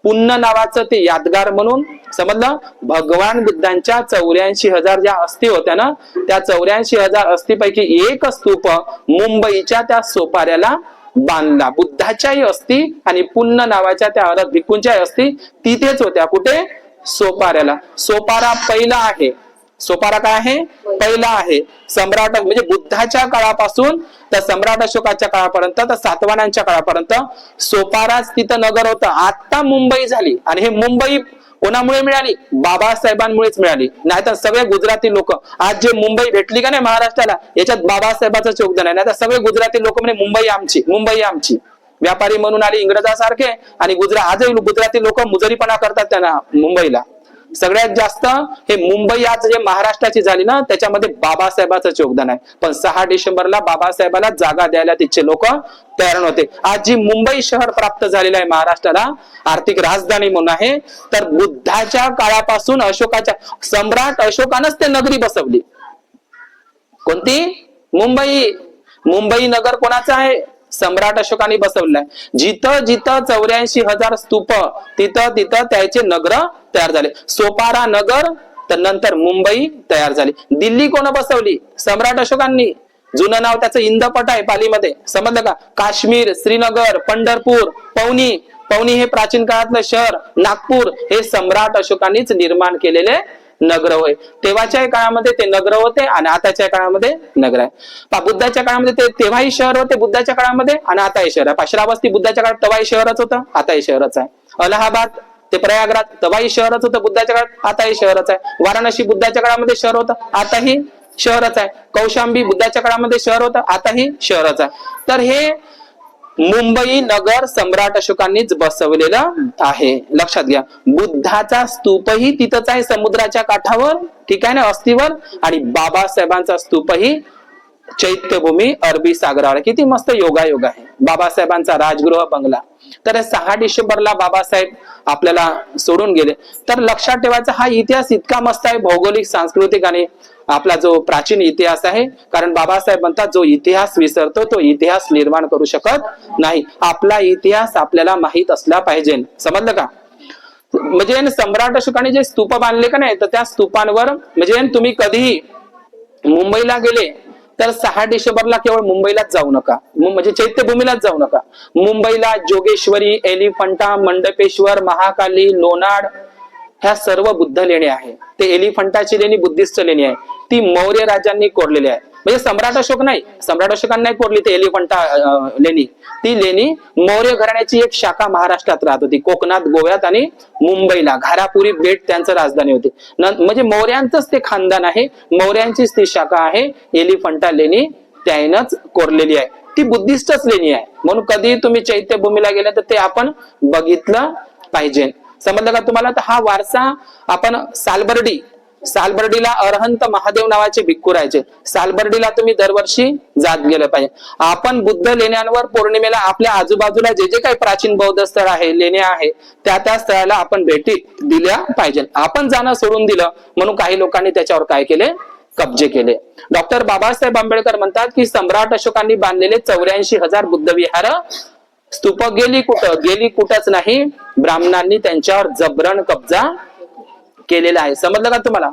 पुन्न नावाचं ते यादगार म्हणून, समजलं, भगवान बुद्धांच्या 84,000 ज्या अस्थी होत्या ना, त्या 84,000 अस्थीपैकी एक स्तूप मुंबईच्या त्या सोपाऱ्याला बांधला. बुद्धाच्याही अस्थी आणि पुन्न नावाच्या त्या अरब भिक्खूंच्या अस्थी तिथेच होत्या. कुठे? सोपाऱ्याला. सोपारा पहिला आहे. सोपारा काय आहे? पहिला आहे. सम्राट म्हणजे बुद्धाच्या काळापासून तर सम्राट अशोकाच्या काळापर्यंत तर सातवाहनांच्या काळापर्यंत सोपाराच तिथं नगर होतं. आता मुंबई झाली. आणि हे मुंबई कोणामुळे मिळाली? बाबासाहेबांमुळेच मिळाली. नाहीतर सगळे गुजराती लोक, आज जे मुंबई भेटली का नाही महाराष्ट्राला, याच्यात बाबासाहेबांचं योगदान आहे. नाहीतर सगळे गुजराती लोक म्हणजे मुंबई आमची, मुंबई आमची. व्यापारी म्हणून आले इंग्रजासारखे, आणि आजही गुजराती लोक मुजरीपणा करतात त्यांना मुंबईला. सगळ्यात जास्त हे मुंबई आज जे महाराष्ट्राची झाली ना, त्याच्यामध्ये बाबासाहेबांचं योगदान आहे. पण 6 डिसेंबरला बाबासाहेबाला जागा द्यायला तिथचे लोक तयार नव्हते. आज जी मुंबई शहर प्राप्त झालेलं आहे महाराष्ट्राला, आर्थिक राजधानी म्हणून आहे, तर बुद्धाच्या काळापासून अशोकाच्या सम्राट अशोकानंच ते नगरी बसवली. कोणती? मुंबई. मुंबई नगर कोणाचं आहे? सम्राट अशोकाने बसवलाय. जिथं जिथं 84,000 स्तूप, तिथं तिथं त्याचे नगर तयार झाले. सोपारा नगर, तर नंतर मुंबई तयार झाली. दिल्ली कोण बसवली? सम्राट अशोकांनी. जुनं नाव त्याचं इंदपट आहे पालीमध्ये. समजलं का? काश्मीर, श्रीनगर, पंढरपूर, पवनी. पवनी हे प्राचीन काळातलं शहर. नागपूर हे सम्राट अशोकांनीच निर्माण केलेले नगर होय. तेव्हाच्या काळामध्ये ते नगर होते आणि आताच्या काळामध्ये नगर आहे. बुद्धाच्या काळामध्ये ते तेव्हाही शहर होते बुद्धाच्या काळामध्ये, आणि आता हे शहर आहे. श्रावस्ती बुद्धाच्या काळात तेव्हाही शहरच होतं, आता हे शहरच आहे. अलाहाबाद ते प्रयागराज तेव्हाही शहरच होतं बुद्धाच्या काळात, आता हे शहरच आहे. वाराणसी बुद्धाच्या काळामध्ये शहर होतं, आताही शहरच आहे. कौशांबी बुद्धाच्या काळामध्ये शहर होतं, आताही शहरच आहे. तर हे मुंबई नगर सम्राट अशोकांनीच बसवलेलं आहे. लक्षात घ्या. बुद्धाचा स्तूपही तिथंच आहे समुद्राच्या काठावर, ठीक आहे ना, अस्थीवर. आणि बाबासाहेबांचा स्तूपही चैत्यभूमी अरबी सागरावर. किती मस्त योगायोग आहे. बाबासाहेबांचा राजगृह बंगला. तर 6 डिसेंबरला बाबासाहेब आपल्याला सोडून गेले. तर लक्षात ठेवायचा हा इतिहास इतका मस्त आहे, भौगोलिक, सांस्कृतिक आणि आपला जो प्राचीन इतिहास आहे. कारण बाबासाहेब म्हणतात, जो इतिहास विसरतो तो इतिहास निर्माण करू शकत नाही. आपला इतिहास आपल्याला माहित असला पाहिजे. समजलं का? म्हणजे सम्राट अशोकाने जे स्तूप बांधले का नाही, तर त्या स्तूपांवर म्हणजे तुम्ही कधीही मुंबईला गेले तर 6 डिसेंबरला केवळ मुंबईलाच जाऊ नका, म्हणजे चैत्यभूमीलाच जाऊ नका. मुंबईला जोगेश्वरी, एलिफंटा, मंडपेश्वर, महाकाली, लोणाड ह्या सर्व बुद्ध लेणी आहे. ते एलिफंटाची लेणी बुद्धिस्ट लेणी आहे. ती मौर्य राजांनी कोरलेली आहे. म्हणजे सम्राट अशोक नाही, सम्राट अशोकांनी नाही कोरली ते एलिफंटा लेणी. ती लेणी मौर्य घराण्याची एक शाखा महाराष्ट्रात राहत होती, कोकणात, गोव्यात आणि मुंबईला. घारापुरी बेट त्यांचं राजधानी होती. म्हणजे मौर्यांचंच ते खानदान आहे, मौर्यांचीच ती शाखा आहे. एलिफंटा लेणी त्यानंच कोरलेली आहे. ती बुद्धिस्टच लेणी आहे. म्हणून कधी तुम्ही चैत्यभूमीला गेले तर ते आपण बघितलं पाहिजे. समजलं का तुम्हाला? तर हा वारसा आपण सालबर्डीला अरहंत महादेव नावाचे भिक्खू राहायचे. सालबर्डीला तुम्ही दरवर्षी जात गेलं पाहिजे. आपण बुद्ध लेण्यांवर पौर्णिमेला आपल्या आजूबाजूला जे जे काही प्राचीन बौद्ध स्थळ आहे, लेण्या आहे, त्या स्थळाला आपण भेटी दिल्या पाहिजे. आपण जाणं सोडून दिलं म्हणून काही लोकांनी त्याच्यावर काय केले? कब्जे केले. डॉक्टर बाबासाहेब आंबेडकर म्हणतात की सम्राट अशोकांनी बांधलेले 84,000 बुद्ध विहार स्तूप गेली कुठंच नाही. ब्राह्मणांनी त्यांच्यावर जबरन कब्जा केलेला आहे. समजलं का तुम्हाला?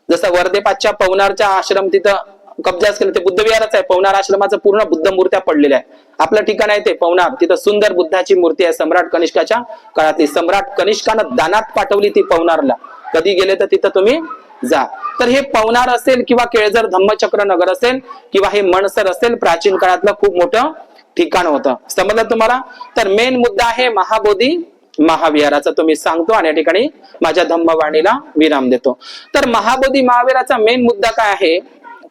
जसं वर्धेपाचच्या पवनारच्या आश्रम तिथं कब्जाच केला, ते बुद्ध विहारच आहे. पवनार आश्रमाचं पूर्ण बुद्ध मूर्त्या पडलेल्या आहे. आपलं ठिकाण आहे ते पवनार. तिथं सुंदर बुद्धाची मूर्ती आहे, सम्राट कनिष्काच्या काळातली. सम्राट कनिष्कानं दानात पाठवली ती पवनारला. कधी गेले तर तिथं तुम्ही जा. तर हे पवनार असेल किंवा केळझर धम्मचक्र नगर असेल किंवा हे मणसर असेल, प्राचीन काळातलं खूप मोठं ठिकाण होतं. समजलं तुम्हाला? तर मेन मुद्दा आहे महाबोधी महाविहाराचा तो मी सांगतो आणि या ठिकाणी माझ्या धम्मवाणीला विराम देतो. तर महाबोधी महाविहाराचा मेन मुद्दा काय आहे?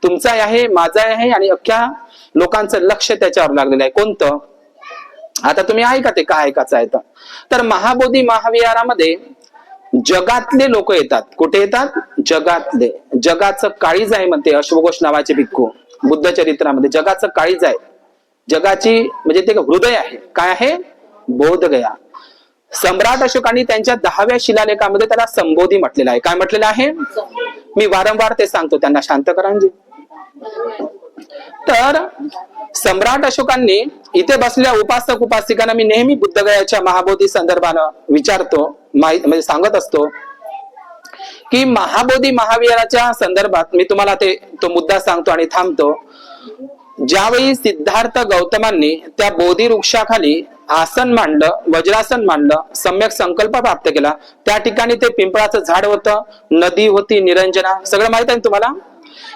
तुमचा आहे, माझा आहे आणि अख्ख्या लोकांचं लक्ष त्याच्यावर लागलेलं आहे. कोणतं? आता तुम्ही ऐका ते काय ऐकायचं आहे. तर महाबोधी महाविहारामध्ये जगातले लोक येतात. कुठे येतात? जगातले. जगाचं काळीज आहे म्हणते अश्वघोष नावाचे भिक्खू बुद्ध चरित्रामध्ये. जगाचं काळीज आहे, जगाची म्हणजे ते हृदय आहे. काय आहे? बोधगया. सम्राट अशोकांनी त्यांच्या 10व्या शिलालेखामध्ये त्याला संबोधी म्हटलेलं आहे. काय म्हटलेलं आहे? मी वारंवार ते सांगतो, त्यांना शांत करा. तर सम्राट अशोकांनी इथे बसलेल्या उपासक उपासिकांना मी नेहमी बुद्धगयाच्या महाबोधी संदर्भानं विचारतो, म्हणजे सांगत असतो की महाबोधी महाविहाराच्या संदर्भात मी तुम्हाला तो मुद्दा सांगतो आणि थांबतो. ज्यावेळी सिद्धार्थ गौतमांनी त्या बोधी वृक्षाखाली आसन मांडलं, वज्रासन मांडलं, सम्यक संकल्प प्राप्त केला, त्या ठिकाणी ते पिंपळाचं झाड होतं, नदी होती, निरंजना, सगळं माहित आहे तुम्हाला.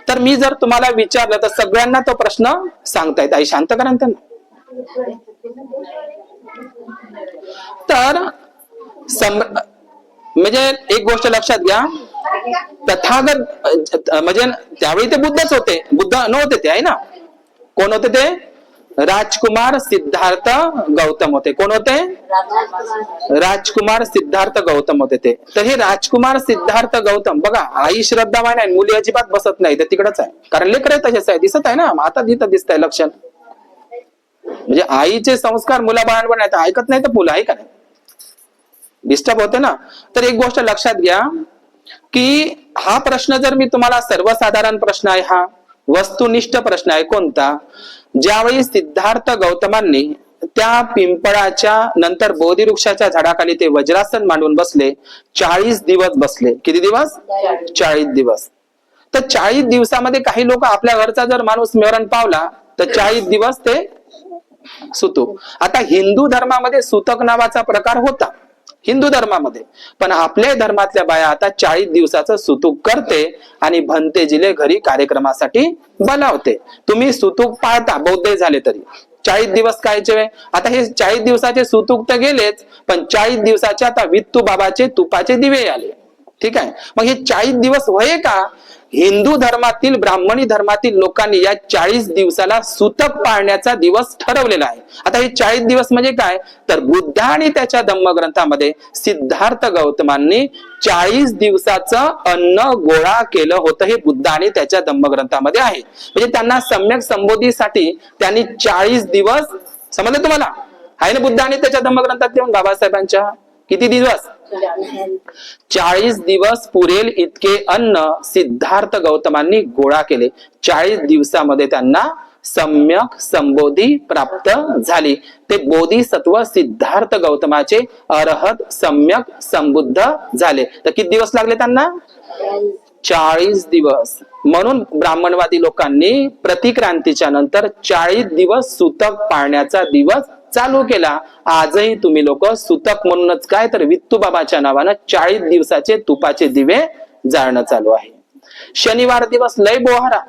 तर मी जर तुम्हाला विचारलं तर सगळ्यांना तो प्रश्न सांगतायत. आई शांत करा त्यांना. तर म्हणजे एक गोष्ट लक्षात घ्या, तथागत म्हणजे त्यावेळी ते बुद्धच होते, बुद्ध नव्हते ते, आहे ना. कोण होते ते? राजकुमार सिद्धार्थ गौतम होते. कोण होते? राजकुमार सिद्धार्थ गौतम होते ते. तर हे राजकुमार सिद्धार्थ गौतम बघा, आई श्रद्धावान आहे, मुली अजिबात बसत नाही, ते तिकडच आहे. कारण लेकर तसेच आहे, दिसत आहे ना, आता तिथं दिसत आहे लक्षण. म्हणजे आईचे संस्कार मुलाबाळांवर नाही, ऐकत नाही तर मुलं आहे का नाही, डिस्टर्ब होते ना. तर एक गोष्ट लक्षात घ्या की हा प्रश्न जर मी तुम्हाला सर्वसाधारण प्रश्न आहे, हा वस्तुनिष्ठ प्रश्न आहे. कोणता? ज्यावेळी सिद्धार्थ गौतमांनी त्या पिंपळाच्या नंतर बोधिवृक्षाच्या झाडाखाली ते वज्रासन मांडून बसले, 40 दिवस बसले. किती दिवस? 40 दिवस. तर 40 दिवसामध्ये काही लोक आपल्या घरचा जर माणूस मरण पावला तर 40 दिवस ते सुतूक. आता हिंदू धर्मामध्ये सुतक नावाचा प्रकार होता हिंदू धर्मामध्ये, पण आपल्या धर्मातल्या बाया आता 40 दिवसाचं सुतूक करते आणि भंतेजीले घरी कार्यक्रमासाठी बोलावते. तुम्ही सुतूक पाळता, बौद्ध झाले तरी 40 दिवस कायचे. आता हे 40 दिवसाचे सुतूक तर गेलेच, पण 40 दिवसाचे आता वित्तू बाबाचे तुपाचे दिवे आले. ठीक आहे. मग हे 40 दिवस होय का? हिंदू धर्मातील ब्राह्मणी धर्मातील लोकांनी या 40 दिवसाला सुतक पाळण्याचा दिवस ठरवलेला आहे. आता हे 40 दिवस म्हणजे काय? तर बुद्ध आणि त्याच्या धम्मग्रंथामध्ये सिद्धार्थ गौतमांनी 40 दिवसाचं अन्न गोळा केलं होतं, हे बुद्ध आणि त्याच्या धम्मग्रंथामध्ये आहे. म्हणजे त्यांना सम्यक संबोधीसाठी त्यांनी 40 दिवस, समजलं तुम्हाला? आहे ना बुद्ध आणि त्याच्या धम्मग्रंथात येऊन बाबासाहेबांच्या किती दिवस? 40 दिवस पुरेल इतके अन्न सिद्धार्थ गौतमांनी गोळा केले. 40 दिवसामध्ये त्यांना सम्यक संबोधी प्राप्त झाली. ते बोधिसत्व सिद्धार्थ गौतमाचे अरहत सम्यक संबुद्ध झाले. तर किती दिवस लागले त्यांना? 40 दिवस. म्हणून ब्राह्मणवादी लोकांनी प्रतिक्रांतीच्या नंतर 40 दिवस सुतक पाळण्याचा दिवस चालू केला. आजही तुम्ही लोक सुतक म्हणूनच काय तर वित्तू बाबाच्या नावानं 40 दिवसाचे तुपाचे दिवे जाळणं चालू आहे. शनिवार दिवस लय बोहारा.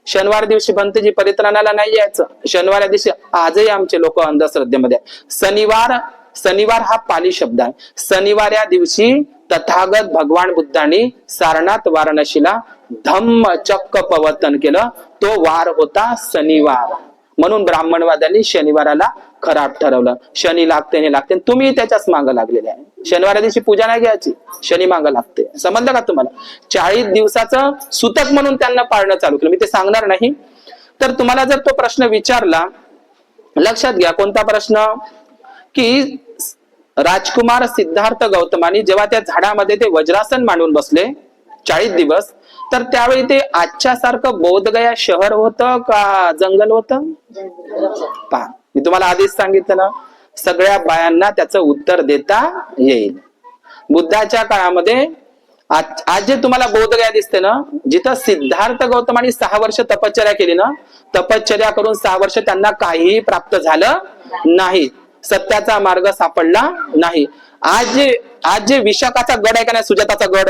शनिवार दिवशी भंतेजी परित्राणाला नाही यायचं. शनिवार दिवशी आजही आमचे लोक अंधश्रद्धेमध्ये. शनिवार हा पाली शब्द आहे. शनिवार या दिवशी तथागत भगवान बुद्धांनी सारनाथ वाराणसीला धम्म चक्क पवर्तन केलं. तो वार होता शनिवार. म्हणून ब्राह्मणवाद्यांनी शनिवाराला खराब ठरवलं. शनी लागते हे लागते, तुम्ही त्याच्याच मागं लागलेले आहे. शनिवार दिवशी पूजा नाही घ्यायची, शनी मागं लागते. समजलं का तुम्हाला? 40 दिवसाचं सुतक म्हणून त्यांना पाळणं चालू केलं. मी ते सांगणार नाही. तर तुम्हाला जर तो प्रश्न विचारला, लक्षात घ्या कोणता प्रश्न, की राजकुमार सिद्धार्थ गौतमानी जेव्हा त्या झाडामध्ये ते वज्रासन मांडून बसले 40 दिवस, तर त्यावेळी ते आजच्या सारखं बोधगया शहर होतं का जंगल होतं? पहा, मी तुम्हाला आधीच सांगितलं ना, सगळ्या बायांना त्याचं उत्तर देता येईल. बुद्धाच्या काळामध्ये आज जे तुम्हाला बोधगया दिसते ना, जिथं सिद्धार्थ गौतमानी 6 वर्ष तपश्चर्या केली ना, तपश्चर्या करून 6 वर्ष त्यांना काहीही प्राप्त झालं नाही, सत्याचा मार्ग सापडला नाही. आज जे विशाखाचा गड आहे का नाही, सुजाताचा गड,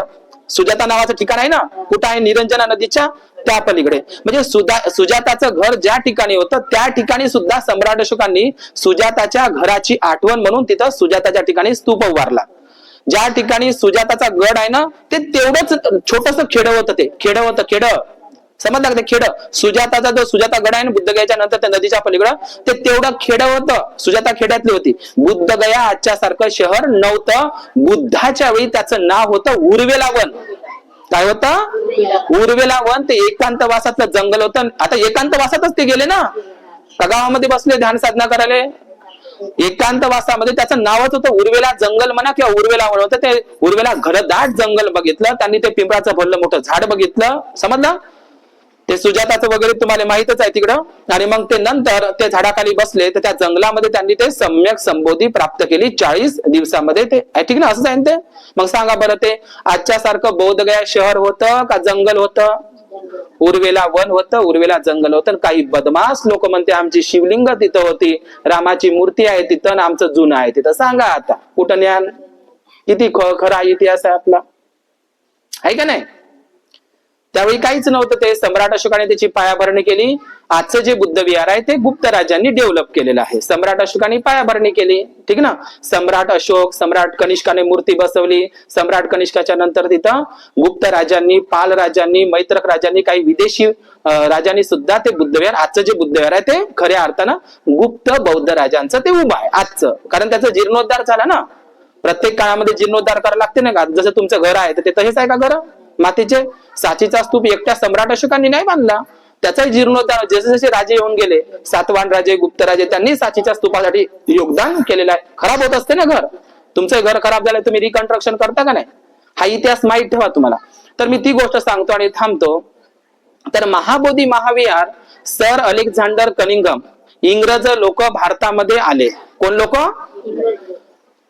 सुजाता नावाचं ठिकाण आहे ना, कुठं आहे? निरंजना नदीच्या त्या पलीकडे. म्हणजे सुजाताचं घर ज्या ठिकाणी होतं त्या ठिकाणी सुद्धा सम्राट अशोकांनी सुजाताच्या घराची आठवण म्हणून तिथं सुजाताच्या ठिकाणी स्तूप उभारला. ज्या ठिकाणी सुजाताचा गड आहे ना, ते तेवढंच छोटस खेड होतं, ते खेड होतं, खेड समजलं का? ते खेड सुजाताचा जो सुजाता गड आहे ना बुद्धगयाच्या नंतर त्या नदीच्या पलीकडं, ते तेवढं खेड होतं. सुजाता खेड्यातली होती. बुद्धगया आजच्या सारखं शहर नव्हतं. बुद्धाच्या वेळी त्याचं नाव होतं उर्वेलावन. काय होतं? उर्वेलावन. ते एकांतवासातलं जंगल होतं. आता एकांतवासातच ते गेले ना, का गावामध्ये बसले ध्यान साधना करायला? एकांतवासामध्ये त्याचं नावच होतं उर्वेला जंगल म्हणा किंवा उर्वेला होतं. ते उर्वेला घनदाट जंगल बघितलं त्यांनी, ते पिंपळाचं भरलं मोठं झाड बघितलं. समजलं? ते सुजाताचं वगैरे तुम्हाला माहितच आहे तिकडं. आणि मग ते नंतर ते झाडाखाली बसले तर त्या जंगलामध्ये त्यांनी ते सम्यक संबोधी प्राप्त केली 40 दिवसामध्ये. ते ठीक ना, असंच आहे ते. मग सांगा बरं, ते आजच्या सारखं बोधगया शहर होतं का जंगल होतं? उर्वेला वन होतं, उर्वेला जंगल होतं. काही बदमाश लोक म्हणते आमची शिवलिंग तिथं होती, रामाची मूर्ती आहे तिथं, आमचं जुनं आहे तिथं. सांगा आता कुठं ज्ञान? किती खरा इतिहास आहे आपला, आहे का नाही? त्यावेळी काहीच नव्हतं. ते सम्राट अशोकाने त्याची पायाभरणी केली. आजचं जे बुद्ध विहार आहे ते गुप्त राजांनी डेव्हलप केलेलं आहे. सम्राट अशोकाने पायाभरणी केली, ठीक ना. सम्राट अशोक, सम्राट कनिष्काने मूर्ती बसवली. सम्राट कनिष्काच्या नंतर तिथं गुप्त राजांनी, पाल राजांनी, मैत्रक राजांनी, काही विदेशी राजांनी सुद्धा ते बुद्ध विहार, आजचं जे बुद्ध विहार आहे ते खऱ्या अर्थानं गुप्त बौद्ध राजांचं ते उभं आहे आजचं. कारण त्याचा जीर्णोद्धार झाला ना. प्रत्येक काळामध्ये जीर्णोद्धार करायला लागते ना का? जसं तुमचं घर आहे तर ते तसेच आहे का घर मातीचे? साचीचा स्तूप एकट्या सम्राट अशोकांनी नाही बांधला, त्याचाही जीर्णोद्धार जसे जसे राजे येऊन गेले, सातवाहन राजे, गुप्त राजे, त्यांनी साचीच्या स्तूपासाठी योगदान केलेलं आहे. खराब होत असते ना घर, तुमचं घर खराब झालं तुम्ही रिकन्स्ट्रक्शन करता का नाही? हा इतिहास माहित ठेवा तुम्हाला. तर मी ती गोष्ट सांगतो आणि थांबतो. तर महाबोधी महाविहार, सर अलेक्झांडर कनिंघम, इंग्रज लोक भारतामध्ये आले. कोण लोक?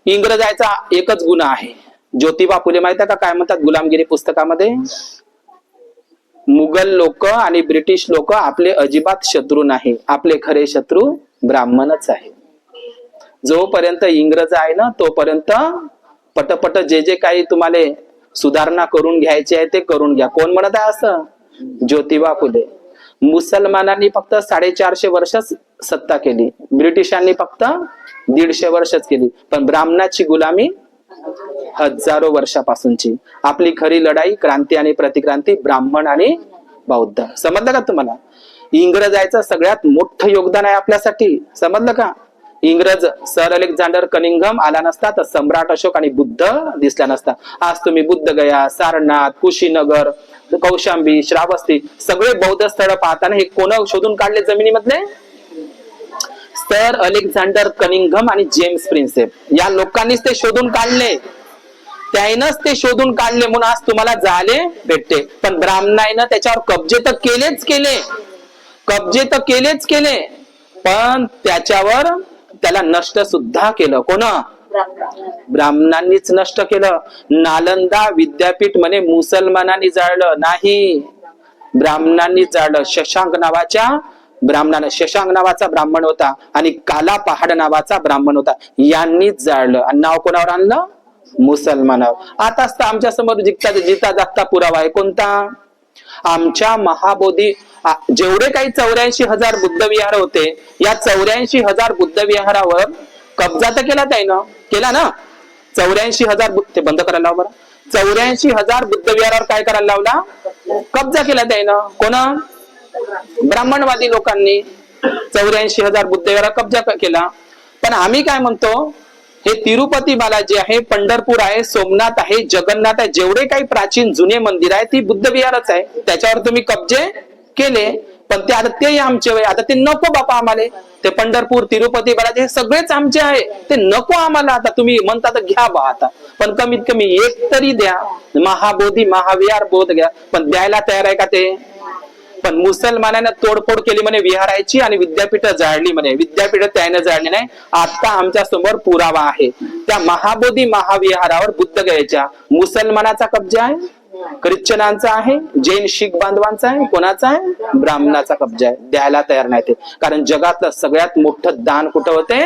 इंग्रजाचा एकच गुन्हा आहे. ज्योतिबा फुले माहित आहे का काय म्हणतात गुलामगिरी पुस्तकामध्ये? मुघल लोक आणि ब्रिटिश लोक आपले अजिबात शत्रू नाही, आपले खरे शत्रू ब्राह्मणच आहे. जोपर्यंत इंग्रज आहे ना तोपर्यंत पटपट जे जे काही तुम्हाला सुधारणा करून घ्यायची आहे ते करून घ्या. कोण म्हणत आहे असं? ज्योतिबा फुले. मुसलमानांनी फक्त 450 वर्ष सत्ता केली, ब्रिटिशांनी फक्त 150 वर्षच केली, पण ब्राह्मणाची गुलामी हजारो वर्षापासूनची. आपली खरी लढाई, क्रांती आणि प्रतिक्रांती ब्राह्मण आणि बौद्ध. समजलं का तुम्हाला? इंग्रजांचं सगळ्यात मोठं योगदान आहे आपल्यासाठी. समजलं का? इंग्रज सर अलेक्झांडर कनिंघम आला नसता तर सम्राट अशोक आणि बुद्ध दिसला नसता. आज तुम्ही बुद्धगया, सारनाथ, कुशीनगर, कौशांबी, श्रावस्ती सगळे बौद्ध स्थळ पाहताना हे कोण शोधून काढले जमिनीमधले? सर अलेक्झांडर कनिंघम आणि जेम्स प्रिन्सेप या लोकांनीच ते शोधून काढले. त्यानंच ते शोधून काढले म्हणून आज तुम्हाला जाले भेटते. पण ब्राह्मणानं त्याच्यावर कब्जे तर केलेच केले, कब्जे तर केलेच केले, पण त्याच्यावर त्याला नष्ट सुद्धा केलं. कोण? ब्राह्मणांनीच नष्ट केलं. नालंदा विद्यापीठ म्हणे मुसलमानांनी जाळलं नाही, ब्राह्मणांनी जाळलं. शशांक नावाच्या ब्राह्मणाने, शशांक नावाचा ब्राह्मण होता आणि काला पहाड नावाचा ब्राह्मण होता, यांनीच जाळलं. आणि नाव कोणावर आणलं? मुसलमानावर. आताच तर आमच्या समोर जिता जागता पुरावा आहे. कोणता? आमच्या महाबोधी जेवढे काही 84,000 बुद्ध विहार होते, या 84,000 बुद्ध विहारावर कब्जा तर केला त्यानं, केला ना? 84,000 ते बंद करायला लावा बरं. 84,000 बुद्ध विहारावर काय करायला लावला? कब्जा केला त्यानं. कोण? ब्राह्मणवादी लोकांनी 84,000 बुद्ध विहारावर कब्जा केला. पण आम्ही काय म्हणतो, हे तिरुपती बालाजी आहे, पंढरपूर आहे, सोमनाथ आहे, जगन्नाथ आहे, जेवढे काही प्राचीन जुने मंदिर आहे ती बुद्ध विहारच आहे. त्याच्यावर तुम्ही कब्जे केले, पण ते आता ते आमचे वय, आता ते नको बापा आम्हाला. ते पंढरपूर, तिरुपती बालाजी हे सगळेच आमचे आहे, ते नको आम्हाला. आता तुम्ही म्हणता तर घ्या बा आता, पण कमीत कमी एक तरी द्या. महाबोधी महाविहार बोध घ्या, पण द्यायला तयार आहे का ते? पण मुसलमानांना तोडफोड केली म्हणे विहाराची आणि विद्यापीठ जाळली म्हणे. विद्यापीठ त्याने जाळली नाही. आता आमच्या समोर पुरावा आहे. त्या महाबोधी महाविहारावर बुद्धगयेच्या मुसलमानाचा कब्जा आहे, ख्रिश्चनांचा आहे, जैन शीख बांधवांचा आहे, कोणाचा आहे? ब्राह्मणाचा कब्जा आहे. द्यायला तयार नाही ते. कारण जगातलं सगळ्यात मोठं दान कुठं होते?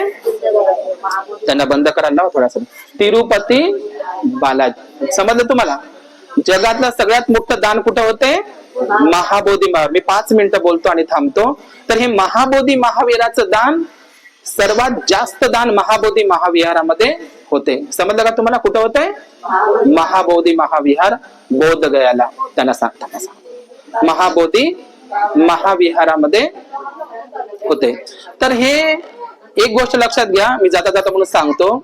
त्यांना बंद करायला लावा थोडासा. तिरुपती बालाजी. समजलं तुम्हाला? जगातलं सगळ्यात मोठं दान कुठं होते? महाबोधी मी 5 मिनिटं बोलतो आणि थांबतो. तर हे महाबोधी महावीराचं दान सर्वात जास्त दान महाबोधी महाविहारामध्ये होते. समजलं का तुम्हाला? कुठं होते? महाबोधी महाविहार बोध गयाला. त्यांना सांगता महाबोधी महाविहारामध्ये होते. तर हे एक गोष्ट लक्षात घ्या, मी जाता जाता म्हणून सांगतो.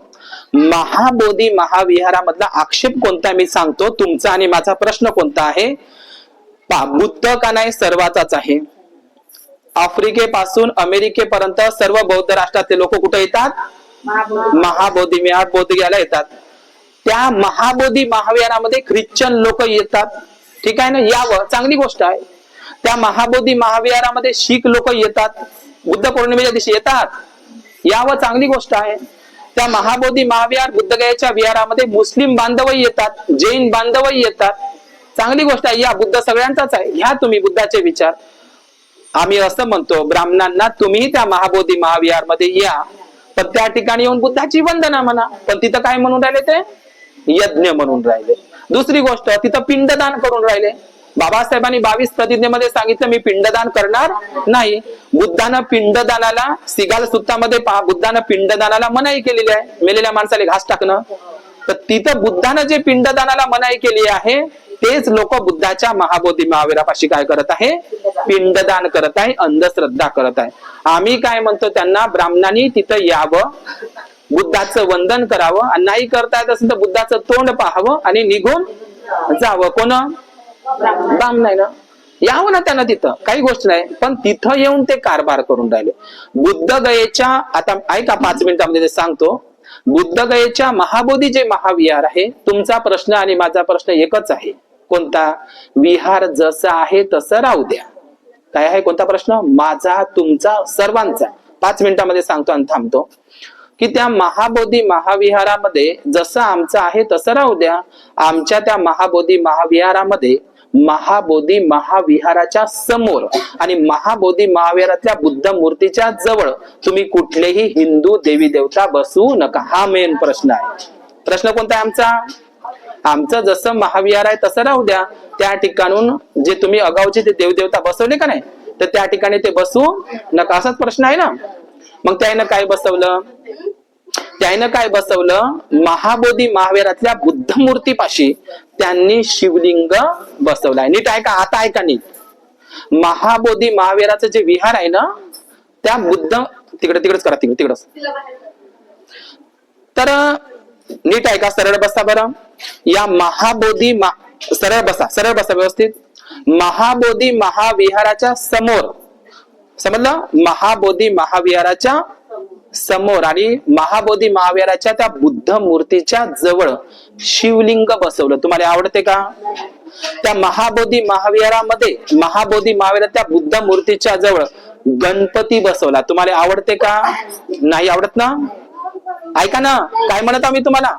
महाबोधी महाविहारामधला आक्षेप कोणता मी सांगतो. तुमचा आणि माझा प्रश्न कोणता आहे? बुद्ध का नाही सर्वाचाच आहे. आफ्रिकेपासून अमेरिकेपर्यंत सर्व बौद्ध राष्ट्रातले लोक कुठे येतात? महाबोधी विहार बोधगयाला येतात. त्या महाबोधी महाविहारामध्ये ख्रिश्चन लोक येतात. ठीक आहे ना? यावं, चांगली गोष्ट आहे. त्या महाबोधी महाविहारामध्ये शीख लोक येतात, बुद्ध पौर्णिमेच्या दिवशी येतात. यावं, चांगली गोष्ट आहे. त्या महाबोधी महाविहार बुद्धगयाच्या विहारामध्ये मुस्लिम बांधवही येतात, जैन बांधवही येतात. चांगली गोष्ट आहे. या, बुद्ध सगळ्यांचाच आहे. घ्या तुम्ही बुद्धाचे विचार. आम्ही असं म्हणतो ब्राह्मणांना, तुम्ही त्या महाबोधी महाविहार मध्ये या, पण त्या ठिकाणी येऊन बुद्धाची वंदना म्हणा. पण तिथं काय म्हणून राहिले? ते यज्ञ म्हणून राहिले. दुसरी गोष्ट, तिथं पिंडदान करून राहिले. बाबासाहेबांनी 22 प्रतिज्ञेमध्ये सांगितलं, मी पिंडदान करणार नाही. बुद्धानं पिंडदानाला, सिगाल सुत्तामध्ये पहा, बुद्धानं पिंडदानाला मनाई केलेली आहे. मेलेल्या माणसाला घास टाकणं. तर तिथं बुद्धानं जे पिंडदानाला मनाई केली आहे, तेच लोक बुद्धाच्या महाबोधी महावीरापाशी काय करत आहे? पिंडदान करत आहे, अंधश्रद्धा करत आहे. आम्ही काय म्हणतो त्यांना, ब्राह्मणांनी तिथं यावं, बुद्धाचं वंदन करावं, आणि नाही करता येत असेल तर बुद्धाचं तोंड पाहावं आणि निघून जावं. कोण? ब्राह्मण आहे ना. यावं ना त्यांना, तिथं काही गोष्ट नाही. पण तिथं येऊन ते कारभार करून राहिले. बुद्धगयेच्या, आता ऐका 5 मिनिटांमध्ये ते सांगतो. बुद्धगयेच्या महाबोधी जे महाविहार आहे, तुमचा प्रश्न आणि माझा प्रश्न एकच आहे. कोणता? विहार जसा आहे तसं राहू द्या. काय आहे? कोणता प्रश्न? माझा, तुमचा, सर्वांचा. 5 मिनिटांमध्ये सांगतो आणि थांबतो. की त्या महाबोधी महाविहारामध्ये जसं आमचं आहे तसं राहू द्या. आमच्या त्या महाबोधी महाविहारामध्ये महाबोधी महाविहाराच्या समोर आणि महाबोधी महाविहारातल्या बुद्ध मूर्तीच्या जवळ तुम्ही कुठलेही हिंदू देवी देवता बसवू नका. हा मेन प्रश्न आहे. प्रश्न कोणता आहे आमचा? आमचं जसं महाविहार आहे तसं राहू द्या. त्या ठिकाणून जे तुम्ही अगावचे ते देवदेवता बसवले का नाही, तर त्या ठिकाणी ते बसवू नका, असाच प्रश्न आहे ना. मग त्यानं काय बसवलं? त्यानं काय बसवलं? महाबोधी महाविहारातल्या बुद्ध मूर्तीपाशी त्यांनी शिवलिंग बसवलाय. नीट ऐका, आता ऐका नीट. महाबोधी महाविहाराचं जे विहार आहे ना, त्या बुद्ध तिकडेच करा, तिकडच. तर नीट ऐका, सरळ बसा बरं. या महाबोधी सरळ बसा व्यवस्थित. महाबोधी महाविहाराच्या समोर, समजलं? महाबोधी महाविहाराच्या समोर आणि महाबोधी महाविहाराच्या त्या बुद्ध मूर्तीच्या जवळ शिवलिंग बसवलं. तुम्हाला आवडते का? त्या महाबोधी महाविहारामध्ये, महाबोधी महाविहारात त्या बुद्ध मूर्तीच्या जवळ गणपती बसवला. तुम्हाला आवडते का? नाही आवडत ना? ऐका ना, काय म्हणत आम्ही तुम्हाला,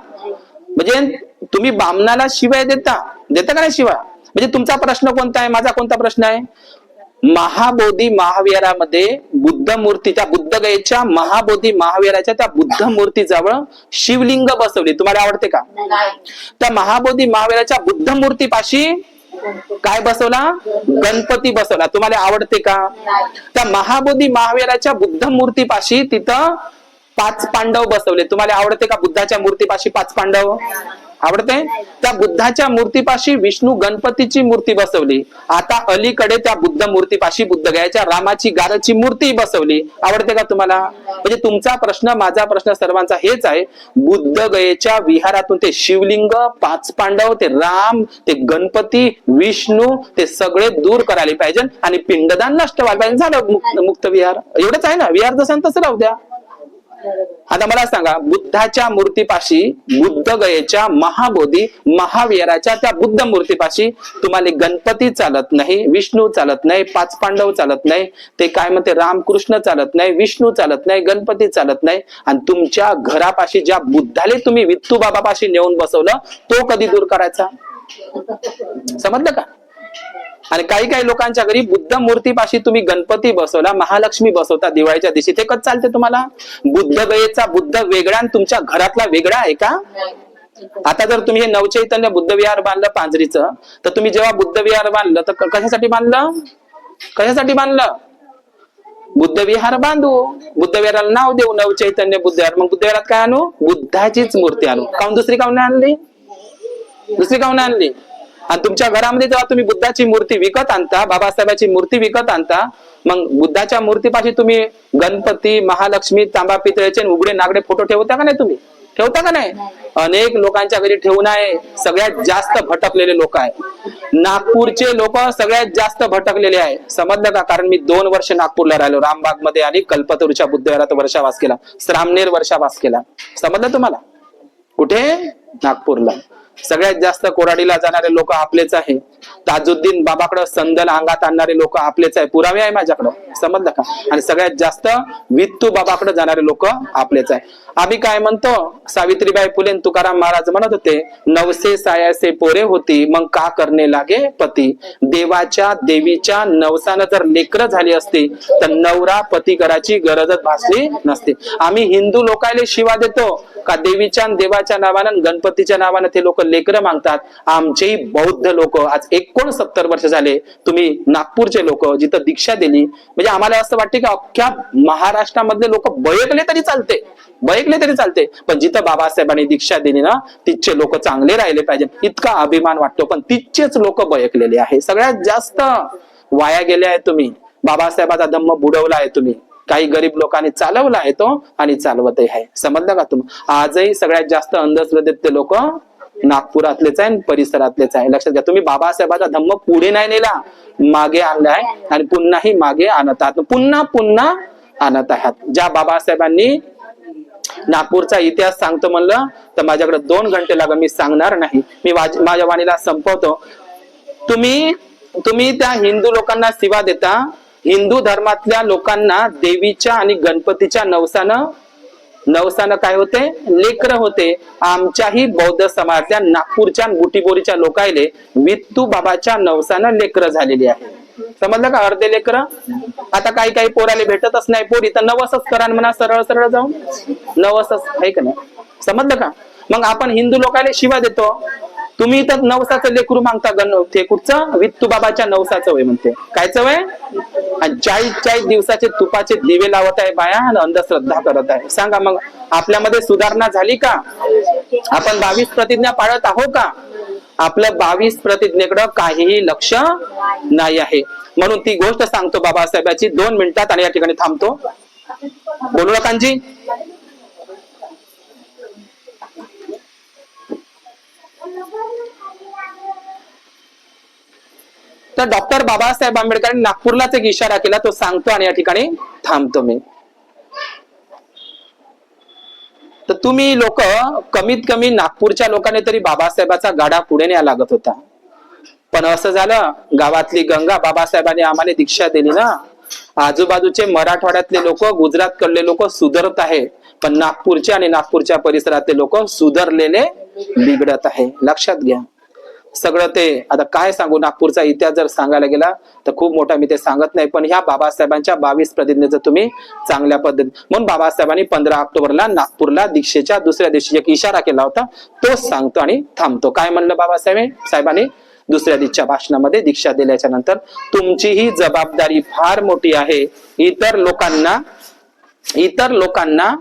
म्हणजे तुम्ही बामणाला शिवाय देता का नाही शिवाय? म्हणजे तुमचा प्रश्न कोणता आहे, माझा कोणता प्रश्न आहे? महाबोधी महाविहारामध्ये बुद्ध मूर्ती, त्या बुद्धगयेच्या महाबोधी महाविहाराच्या त्या बुद्ध मूर्तीजवळ शिवलिंग बसवली. तुम्हाला आवडते का? त्या महाबोधी महाविहाराच्या बुद्ध मूर्तीपाशी काय बसवला? गणपती बसवला. तुम्हाला आवडते का? त्या महाबोधी महाविहाराच्या बुद्ध मूर्तीपाशी तिथं 5 पांडव बसवले. तुम्हाला आवडते का? बुद्धाच्या मूर्तीपाशी 5 पांडव आवडते? त्या बुद्धाच्या मूर्तीपाशी विष्णू गणपतीची मूर्ती बसवली. आता अलीकडे त्या बुद्ध मूर्तीपाशी बुद्धगयाच्या रामाची गारची मूर्ती बसवली. आवडते का तुम्हाला? म्हणजे तुमचा प्रश्न, माझा प्रश्न, सर्वांचा हेच आहे. बुद्धगयेच्या विहारातून ते शिवलिंग, 5 पांडव, ते राम, ते गणपती, विष्णू, ते सगळे दूर करायला पाहिजे आणि पिंडदान नष्ट व्हायला पाहिजे. झालं मुक्त विहार. एवढंच आहे ना. विहार जसं तसं राहू द्या. आता मला सांगा, बुद्धाच्या मूर्तीपाशी, बुद्धगयेच्या महाबोधी महाविहाराच्या त्या बुद्ध मूर्तीपाशी तुम्हाला गणपती चालत नाही, विष्णू चालत नाही, 5 पांडव चालत नाही, ते काय म्हणते रामकृष्ण चालत नाही, विष्णू चालत नाही, गणपती चालत नाही, आणि तुमच्या घरापाशी ज्या बुद्धाले तुम्ही विठ्ठू बाबापाशी नेऊन बसवलं, तो कधी दूर करायचा? समजलं का? आणि काही लोकांच्या घरी बुद्ध मूर्तीपाशी तुम्ही गणपती बसवला, महालक्ष्मी बसवता दिवाळीच्या दिवशी, ते कधी चालते तुम्हाला? बुद्धगयेचा बुद्ध वेगळा आणि तुमच्या घरातला वेगळा आहे का? आता जर तुम्ही हे नवचैतन्य बुद्धविहार बांधलं पांजरीचं, तर तुम्ही जेव्हा बुद्धविहार बांधलं तर कशासाठी बांधलं? कशासाठी बांधलं? बुद्धविहार बांधू, बुद्धविहाराला नाव देऊ नवचैतन्य बुद्धविहार. मग बुद्धविहारात काय आणू? बुद्धाचीच मूर्ती आणू. काऊन दुसरी काऊन नाही आणली? दुसरी काऊन नाही आणली? आणि तुमच्या घरामध्ये जेव्हा तुम्ही बुद्धाची मूर्ती विकत आणता, बाबासाहेबाची मूर्ती विकत आणता, मग बुद्धाच्या मूर्तीपाशी तुम्ही गणपती, महालक्ष्मी, तांबा पितळेचे उघडे नागडे फोटो ठेवता का नाही? तुम्ही ठेवता का नाही? अनेक लोकांच्या घरी ठेवून आहे. सगळ्यात जास्त भटकलेले लोक आहे नागपूरचे लोक, सगळ्यात जास्त भटकलेले आहे. समजलं का? कारण मी 2 वर्ष नागपूरला राहिलो, रामबाग मध्ये आणि कल्पतरूच्या बुद्धविहारात वर्षावास केला, श्रामनेर वर्षावास केला. समजलं तुम्हाला? कुठे? नागपूरला. सगळ्यात जास्त कोराडीला जाणारे लोक आपलेच आहे. ताजुद्दीन बाबाकडे संदल अंगात आणणारे लोक आपलेच आहे. पुरावे आहे माझ्याकडं. समजलं का? आणि सगळ्यात जास्त वित्तू बाबाकडे जाणारे लोक आपलेच आहे. आम्ही काय म्हणतो? सावित्रीबाई फुले तुकाराम महाराज म्हणत होते, नवसे सायासे पोरे होती, मग का करणे लागे पती. देवाच्या देवीच्या नवसानं जर लेकरं झाली असती तर नवरा पती करायची गरजच भासली नसते. आम्ही हिंदू लोकायले शिवा देतो का देवीच्या देवाच्या नावानं, गणपतीच्या नावानं ते लोक लेकरं मागतात. आमचेही बौद्ध लोक आज 69 वर्ष झाले, तुम्ही नागपूरचे लोक जिथं दीक्षा दिली, म्हणजे आम्हाला असं वाटते की अख्ख्या महाराष्ट्रामधले लोक बयकले तरी चालते, बयकले तरी चालते, पण जिथं बाबासाहेबांनी दीक्षा दिली ना तिथचे लोक चांगले राहिले पाहिजे, इतका अभिमान वाटतो. पण तिथचेच लोक बयकलेले आहे. सगळ्यात जास्त वाया गेले आहे तुम्ही. बाबासाहेबाचा धम्म बुडवला आहे तुम्ही. काही गरीब लोकांनी चालवला आहे तो आणि चालवतही आहे. समजलं का तुम्ही? आजही सगळ्यात जास्त अंधश्रद्धेत ते लोक नागपुरातलेच आहे, परिसरातलेच आहे. लक्षात घ्या. तुम्ही बाबासाहेबाचा धम्म पुढे नाही नेला, मागे आणलाय आणि पुन्हाही मागे आणत आहात, पुन्हा पुन्हा आणत आहात. ज्या बाबासाहेबांनी नागपूरचा इतिहास सांगतो म्हणलं तर माझ्याकडे 2 घंटे लागेल, मी सांगणार नाही. मी माझ्या वाणीला संपवतो. तुम्ही त्या हिंदू लोकांना शिवा देता. हिंदू धर्मातल्या लोकांना देवीच्या आणि गणपतीच्या नवसानं काय होते? लेकरं होते. आमच्याही बौद्ध समाजातल्या नागपूरच्या बुटीबोरीच्या लोकायले वित्तू बाबाच्या नवसानं लेकरं झालेली आहे. समजलं का? अर्धे लेकरं. आता काही पोराले भेटतच नाही पोरी, तर नवसच करा म्हणा, सरळ सरळ जाऊन नवसच आहे का नाही? समजलं का? मग आपण हिंदू लोकांना शिवा देतो. तुम्ही तर नवसाचं लेकरू मागता. ते कुठचं? वित्तू बाबाच्या नवसाचं वय म्हणते. कायचं वय? 40 दिवसाचे तुपाचे दिवे लावत आहे बाया आणि अंधश्रद्धा करत आहे. सांगा मग आपल्यामध्ये सुधारणा झाली का? आपण 22 प्रतिज्ञा पाळत आहो का? आपलं 22 प्रतिज्ञेकडे काहीही लक्ष नाही आहे. म्हणून ती गोष्ट सांगतो बाबासाहेबांची 2 मिनिटात आणि या ठिकाणी थांबतो. बोलू नकांजी. तर डॉक्टर बाबासाहेब आंबेडकरांनी नागपूरलाच एक इशारा केला, तो सांगतो आणि या ठिकाणी थांबतो मी. तर तुम्ही लोक कमीत कमी नागपूरच्या लोकांनी तरी बाबासाहेबाचा गाडा पुढे न्यायला लागत होता. पण असं झालं, गावातली गंगा बाबासाहेबांनी आम्हाला दीक्षा दिली ना. आजूबाजूचे मराठवाड्यातले लोक, गुजरात कडले लोक सुधारत आहे, पण नागपूरचे आणि नागपूरच्या परिसरातले लोक सुधारलेले बिघडत आहे. लक्षात घ्या. सगळं ते आता काय सांगू, नागपूरचा इतिहास जर सांगायला गेला तर खूप मोठा, मी ते सांगत नाही. पण ह्या बाबासाहेबांच्या 22 प्रतिज्ञेचं तुम्ही चांगल्या पद्धतीने, म्हणून बाबासाहेबांनी 15 ऑक्टोबरला नागपूरला दीक्षेच्या दुसऱ्या दिवशी एक इशारा केला होता, तोच सांगतो आणि थांबतो. काय म्हणलं बाबासाहेबांनी दुसऱ्या दिवशीच्या भाषणामध्ये? दीक्षा दिल्याच्या नंतर तुमची ही जबाबदारी फार मोठी आहे. इतर लोकांना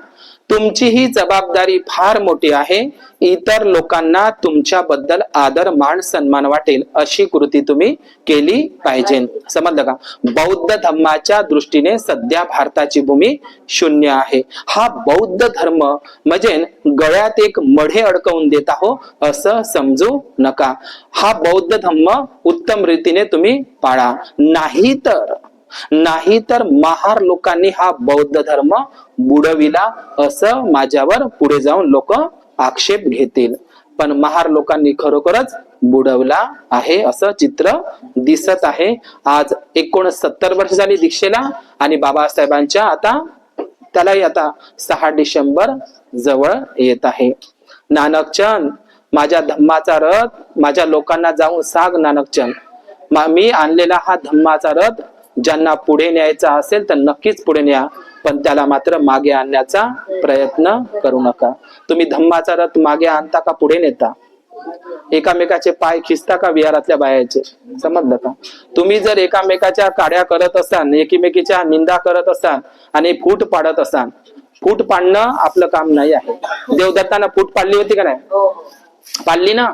तुमची ही जबाबदारी फार मोठी आहे. इतर लोकांना तुमच्याबद्दल आदर मान सन्मान वाटेल अशी कृती तुम्ही केली पाहिजे. समजलं का? बौद्ध धर्माच्या दृष्टीने सध्या भारताची भूमी शून्य आहे. हा बौद्ध धर्म म्हणजे गळ्यात एक मढे अडकवून देत आहो असं समजू नका. हा बौद्ध धर्म उत्तम रीतीने तुम्ही पाळा, नाहीतर महार लोकांनी हा बौद्ध धर्म बुडविला असं माझ्यावर पुढे जाऊन लोक आक्षेप घेतील. पण महार लोकांनी खरोखरच बुडवला आहे असं चित्र दिसत आहे. आज 69 वर्ष झाली दीक्षेला आणि बाबासाहेबांच्या त्यालाही 6 डिसेंबर जवळ येत आहे. नानकचंद, माझ्या धम्माचा रथ माझ्या लोकांना जाऊन सांग नानकचंद, मी आणलेला हा धम्माचा रथ ज्यांना पुढे न्यायचा असेल तर नक्कीच पुढे न्या. पण त्याला मात्र मागे आणण्याचा प्रयत्न करू नका. तुम्ही धम्माचा रथ मागे आणता का पुढे नेता? एकामेकाचे पाय खिचता का विहारातल्या बायाचे? समजलं का? तुम्ही जर एकामेकाच्या काड्या करत असाल, एकीमेकीच्या निंदा करत असाल आणि फूट पाडत असाल, फूट पाडणं आपलं काम नाही आहे. देवदत्तानं फूट पाडली होती का नाही? पाडली ना?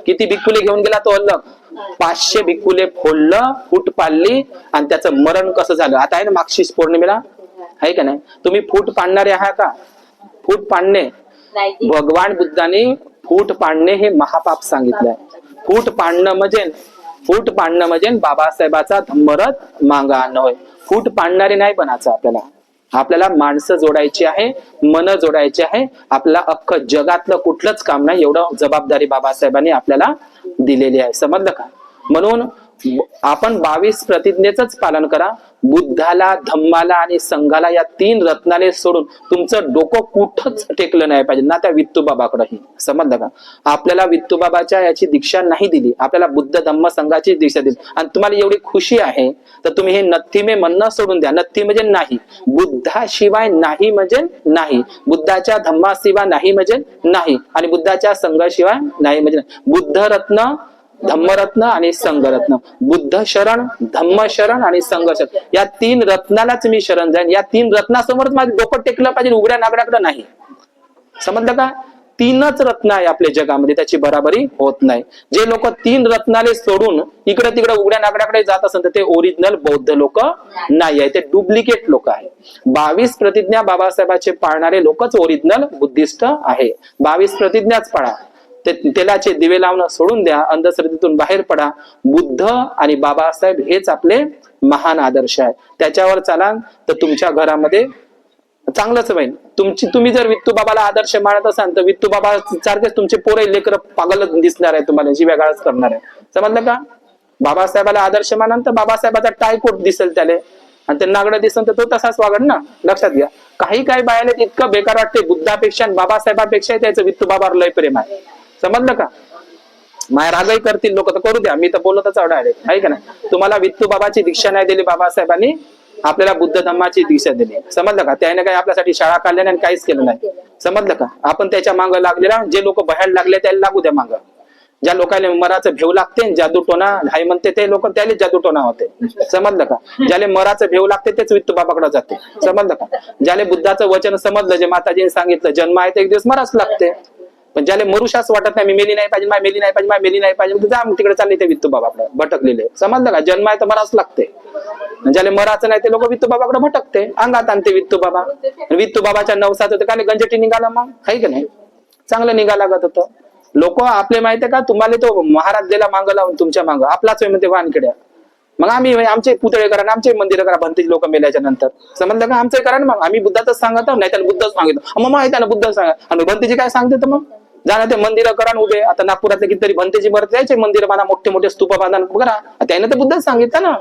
किती भिक्खुले घेऊन गेला तो अल्लग? 500 भिक्खुले फोडलं, फूट पाडली आणि त्याचं मरण कसं झालं? आता आहे ना मागशीच पौर्णिमेला, आहे का नाही? तुम्ही फूट पाडणारे आहात का? फूट पाडणे, भगवान बुद्धाने फूट पाडणे हे महापाप सांगितलंय. फूट पाडणं म्हणजे बाबासाहेबाचा धम्मरथ मागं आणणं होय. फूट पाडणारे नाही बनायचं आपल्याला. आपल्याला माणसं जोडायची आहे, मन जोडायची आहे. आपल्याला अख्खं जगातलं कुठलंच काम नाही, एवढं जबाबदारी बाबासाहेबांनी आपल्याला दिलेली आहे. समजलं का? म्हणून आपण 22 प्रतिज्ञेच पालन करा. बुद्धाला, धम्माला आणि संघाला या 3 रत्नाले सोडून तुमचं डोकं कुठंच टेकलं नाही पाहिजे, ना त्या वित्तूबाबाकडेही. समजलं का? आपल्याला वित्तूबाबाच्या याची दीक्षा नाही दिली, आपल्याला बुद्ध धम्म संघाची दीक्षा दिली. आणि तुम्हाला एवढी खुशी आहे तर तुम्ही हे नथी मे म्हणणं सोडून द्या. नथी म्हणजे नाही, बुद्धाशिवाय नाही म्हणजे नाही, बुद्धाच्या धम्माशिवाय नाही म्हणजे नाही, आणि बुद्धाच्या संघाशिवाय नाही म्हणजे नाही. बुद्ध रत्न, धम्मरत्न आणि संघरत्न. बुद्ध शरण, धम्म शरण आणि संघ शरण, या 3 रत्नालाच मी शरण जाईन. या 3 रत्नासमोरच माझं डोकं टेकलं पाहिजे, उघड्या नागड्याकडे नाही. समजलं का? 3च रत्न आहे आपल्या जगामध्ये, त्याची बराबरी होत नाही. जे लोक 3 रत्नाले सोडून इकडे तिकडे उघड्या नागड्याकडे जात असेल तर ते ओरिजिनल बौद्ध लोक नाही आहे, ते डुप्लिकेट लोक आहे. 22 प्रतिज्ञा बाबासाहेबांचे पाळणारे लोकच ओरिजिनल बुद्धिस्ट आहे. 22 प्रतिज्ञाच पाळा. तेलाचे दिवे लावणं सोडून द्या, अंधश्रद्धेतून बाहेर पडा. बुद्ध आणि बाबासाहेब हेच आपले महान आदर्श आहे. त्याच्यावर चाला तर तुमच्या घरामध्ये चांगलंच होईल. तुम्ही जर वित्तूबाबाला आदर्श मानत असाल तर वित्तूबाबा सारखेच तुमचे पोरे लेकर पागल दिसणार आहे, तुम्हाला जीव्यागाळच करणार आहे. समजलं का? बाबासाहेबाला आदर्श मानाल तर बाबासाहेबाचा टायकोट दिसेल त्याले, आणि ते नागडं दिसेल तर तो तसाच वागड ना. लक्षात घ्या. काही बायाले इतकं बेकार वाटते, बुद्धापेक्षा बाबासाहेबापेक्षा त्याचं वित्तूबाबावर लय प्रेम आहे. समजलं का? माया रागही करतील लोक तर करू द्या, मी तर बोलतच डायरेक्ट, आहे का नाही? तुम्हाला वित्तूबाबाची दीक्षा नाही दिली बाबासाहेबांनी, आपल्याला बुद्ध धम्माची दीक्षा दिली. समजलं का? त्याने काही आपल्यासाठी शाळा काढल्या नाही, काहीच केलं नाही. समजलं का? आपण त्याच्या मागं लागलेला, जे लोक बाहेर लागले त्याला लागू द्या मागं. ज्या लोकांना मराचं भेव लागते, जादू टोना हाय म्हणते ते लोक, त्याला जादू टोना होते. समजलं का? ज्याला मराचं भेव लागते तेच वित्तूबाबाकडे जाते. समजलं का? ज्याला बुद्धाचं वचन समजलं, जे माताजीने सांगितलं, जन्म आहे तर एक दिवस मराच लागते. पण ज्याला मरुशाच वाटत नाही, मी मेली नाही पाहिजे, मेली नाही पाहिजे, जा तिकडे चालले ते वित्तूबाबाकडे भटकलेले. समजलं का? जन्म आहे तर मराच लागते. ज्याला मराचं नाही ते लोक वित्तूबाबाकडे भटकते, अंगात आणते वित्तूबाबा. वित्तूबाबाच्या नवसात होते काय गंजटी निघाला मग, आहे की नाही? चांगलं निघा लागत होतं. लोक आपले माहितीये का, तुम्हाला तो महाराज दिला मागं लावून तुमच्या मागं आपलाच म्हणते वानकिड्या. मग आम्ही आमचे पुतळे करा, आमचे मंदिर करा, भंतेची लोक मेल्याच्या नंतर. समजलं का? आमचं करा ना मग. आम्ही बुद्धाच सांगत नाही, त्याला बुद्धच सांगितलं. मग माहिती आहे ना बुद्ध सांगा, आणि भंतेची काय सांगते तर मग जाणं ते मंदिरं करा उभे. आता नागपुरातले कितीतरी भंतेची मरत जायचे मंदिर बांधा, मोठे स्तूप बांधा करा. त्याने तर बुद्धच सांगितलं ना.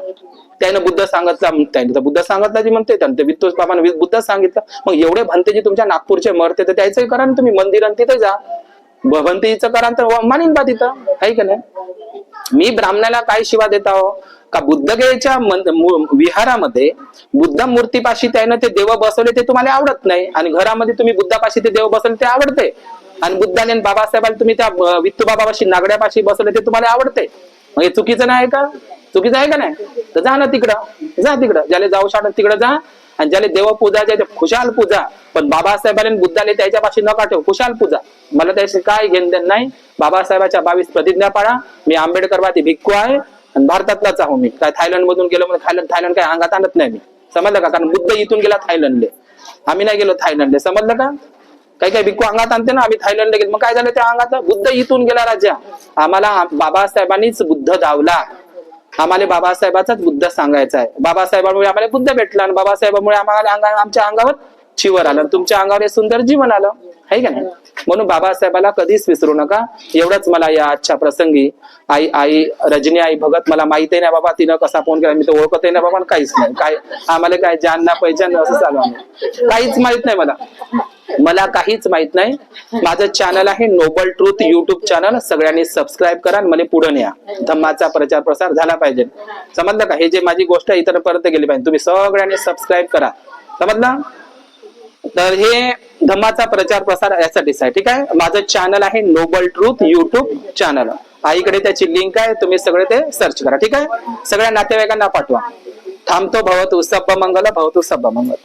त्यानं बुद्ध सांगितलं, त्याने तर बुद्ध सांगितलं जी म्हणते, त्यानं वित्तूस बाबांना बुद्धच सांगितलं. मग एवढे भंतेजी तुमच्या नागपूरचे मरते तर त्याचंही करा ना तुम्ही, मंदिर तिथे जा. भंतेचं करा तर मानीन बा तिथं, आहे का नाही? मी ब्राह्मणाला काय शिवा देता हो का? बुद्धगयेच्या विहारामध्ये बुद्ध मूर्तीपाशी त्यानं ते देव बसवले ते तुम्हाला आवडत नाही, आणि घरामध्ये तुम्ही बुद्धापाशी ते देव बसवले ते आवडते. आणि बुद्धाने बाबासाहेबांना तुम्ही त्या वित्तूबाबापाशी नागड्यापाशी बसवले ते तुम्हाला आवडते. मग हे चुकीचं नाही का? चुकीचं आहे का नाही? तर जा ना तिकडं, जा तिकडं. ज्याला जाऊ शकत तिकडं जा, आणि ज्याला देव पूजायचे ते खुशाल पूजा. पण बाबासाहेबांनी बुद्धाने त्याच्यापाशी नका ठेव, खुशाल पूजा. मला त्याशी काय घेण देण नाही. बाबासाहेबाच्या 22 प्रतिज्ञा पाळा. मी आंबेडकरवादी भिक्खू आहे आणि भारतातलाच आहो. मी काय थायलंड मधून गेलो म्हणजे थायलंड काय अंगात आणत नाही मी. समजलं का? कारण बुद्ध इथून गेला थायलंडले, आम्ही नाही गेलो थायलंडले. समजलं का? काही भिक्खू अंगात आणते ना, आम्ही थायलंडला गेलो. मग काय झालं त्या अंगात? बुद्ध इथून गेला राजा. आम्हाला बाबासाहेबांनीच बुद्ध धावला. आम्हाला बाबासाहेबाचाच बुद्ध सांगायचा आहे. बाबासाहेबांमुळे आम्हाला बुद्ध भेटला, आणि बाबासाहेबांमुळे आम्हाला आमच्या अंगावर चिवर आलं, तुमच्या अंगावर हे सुंदर जीवन आलं, आहे का नाही? म्हणून बाबासाहेबाला कधीच विसरू नका. एवढंच मला या आजच्या प्रसंगी आई रजनी आई भगत, मला माहिती नाही बाबा तिनं कसा फोन केला, मी तर ओळखत नाही बाबा, काहीच नाही. काय आम्हाला काय जानना पहिचान असं चालू आहे, काहीच माहित नाही मला काहीच माहित नाही. माझं चॅनल आहे नोबल ट्रूथ युट्यूब चॅनल. सगळ्यांनी सबस्क्राईब करा आणि मला पुढे न्या. धम्माचा प्रचार प्रसार झाला पाहिजे. समजलं का? हे जे माझी गोष्ट इतरपर्यंत गेली पाहिजे. तुम्ही सगळ्यांनी सबस्क्राईब करा. समजलं? तर हे धम्माचा प्रचार प्रसार यासाठीच आहे. ठीक आहे. माझं चॅनल आहे नोबल ट्रूथ युट्यूब चॅनल. आईकडे त्याची लिंक आहे, तुम्ही सगळे ते सर्च करा. ठीक आहे. सगळ्या नातेवाईकांना पाठवा. थांबतो. भवतु सब्ब मंगल, भवतु सब्ब मंगल.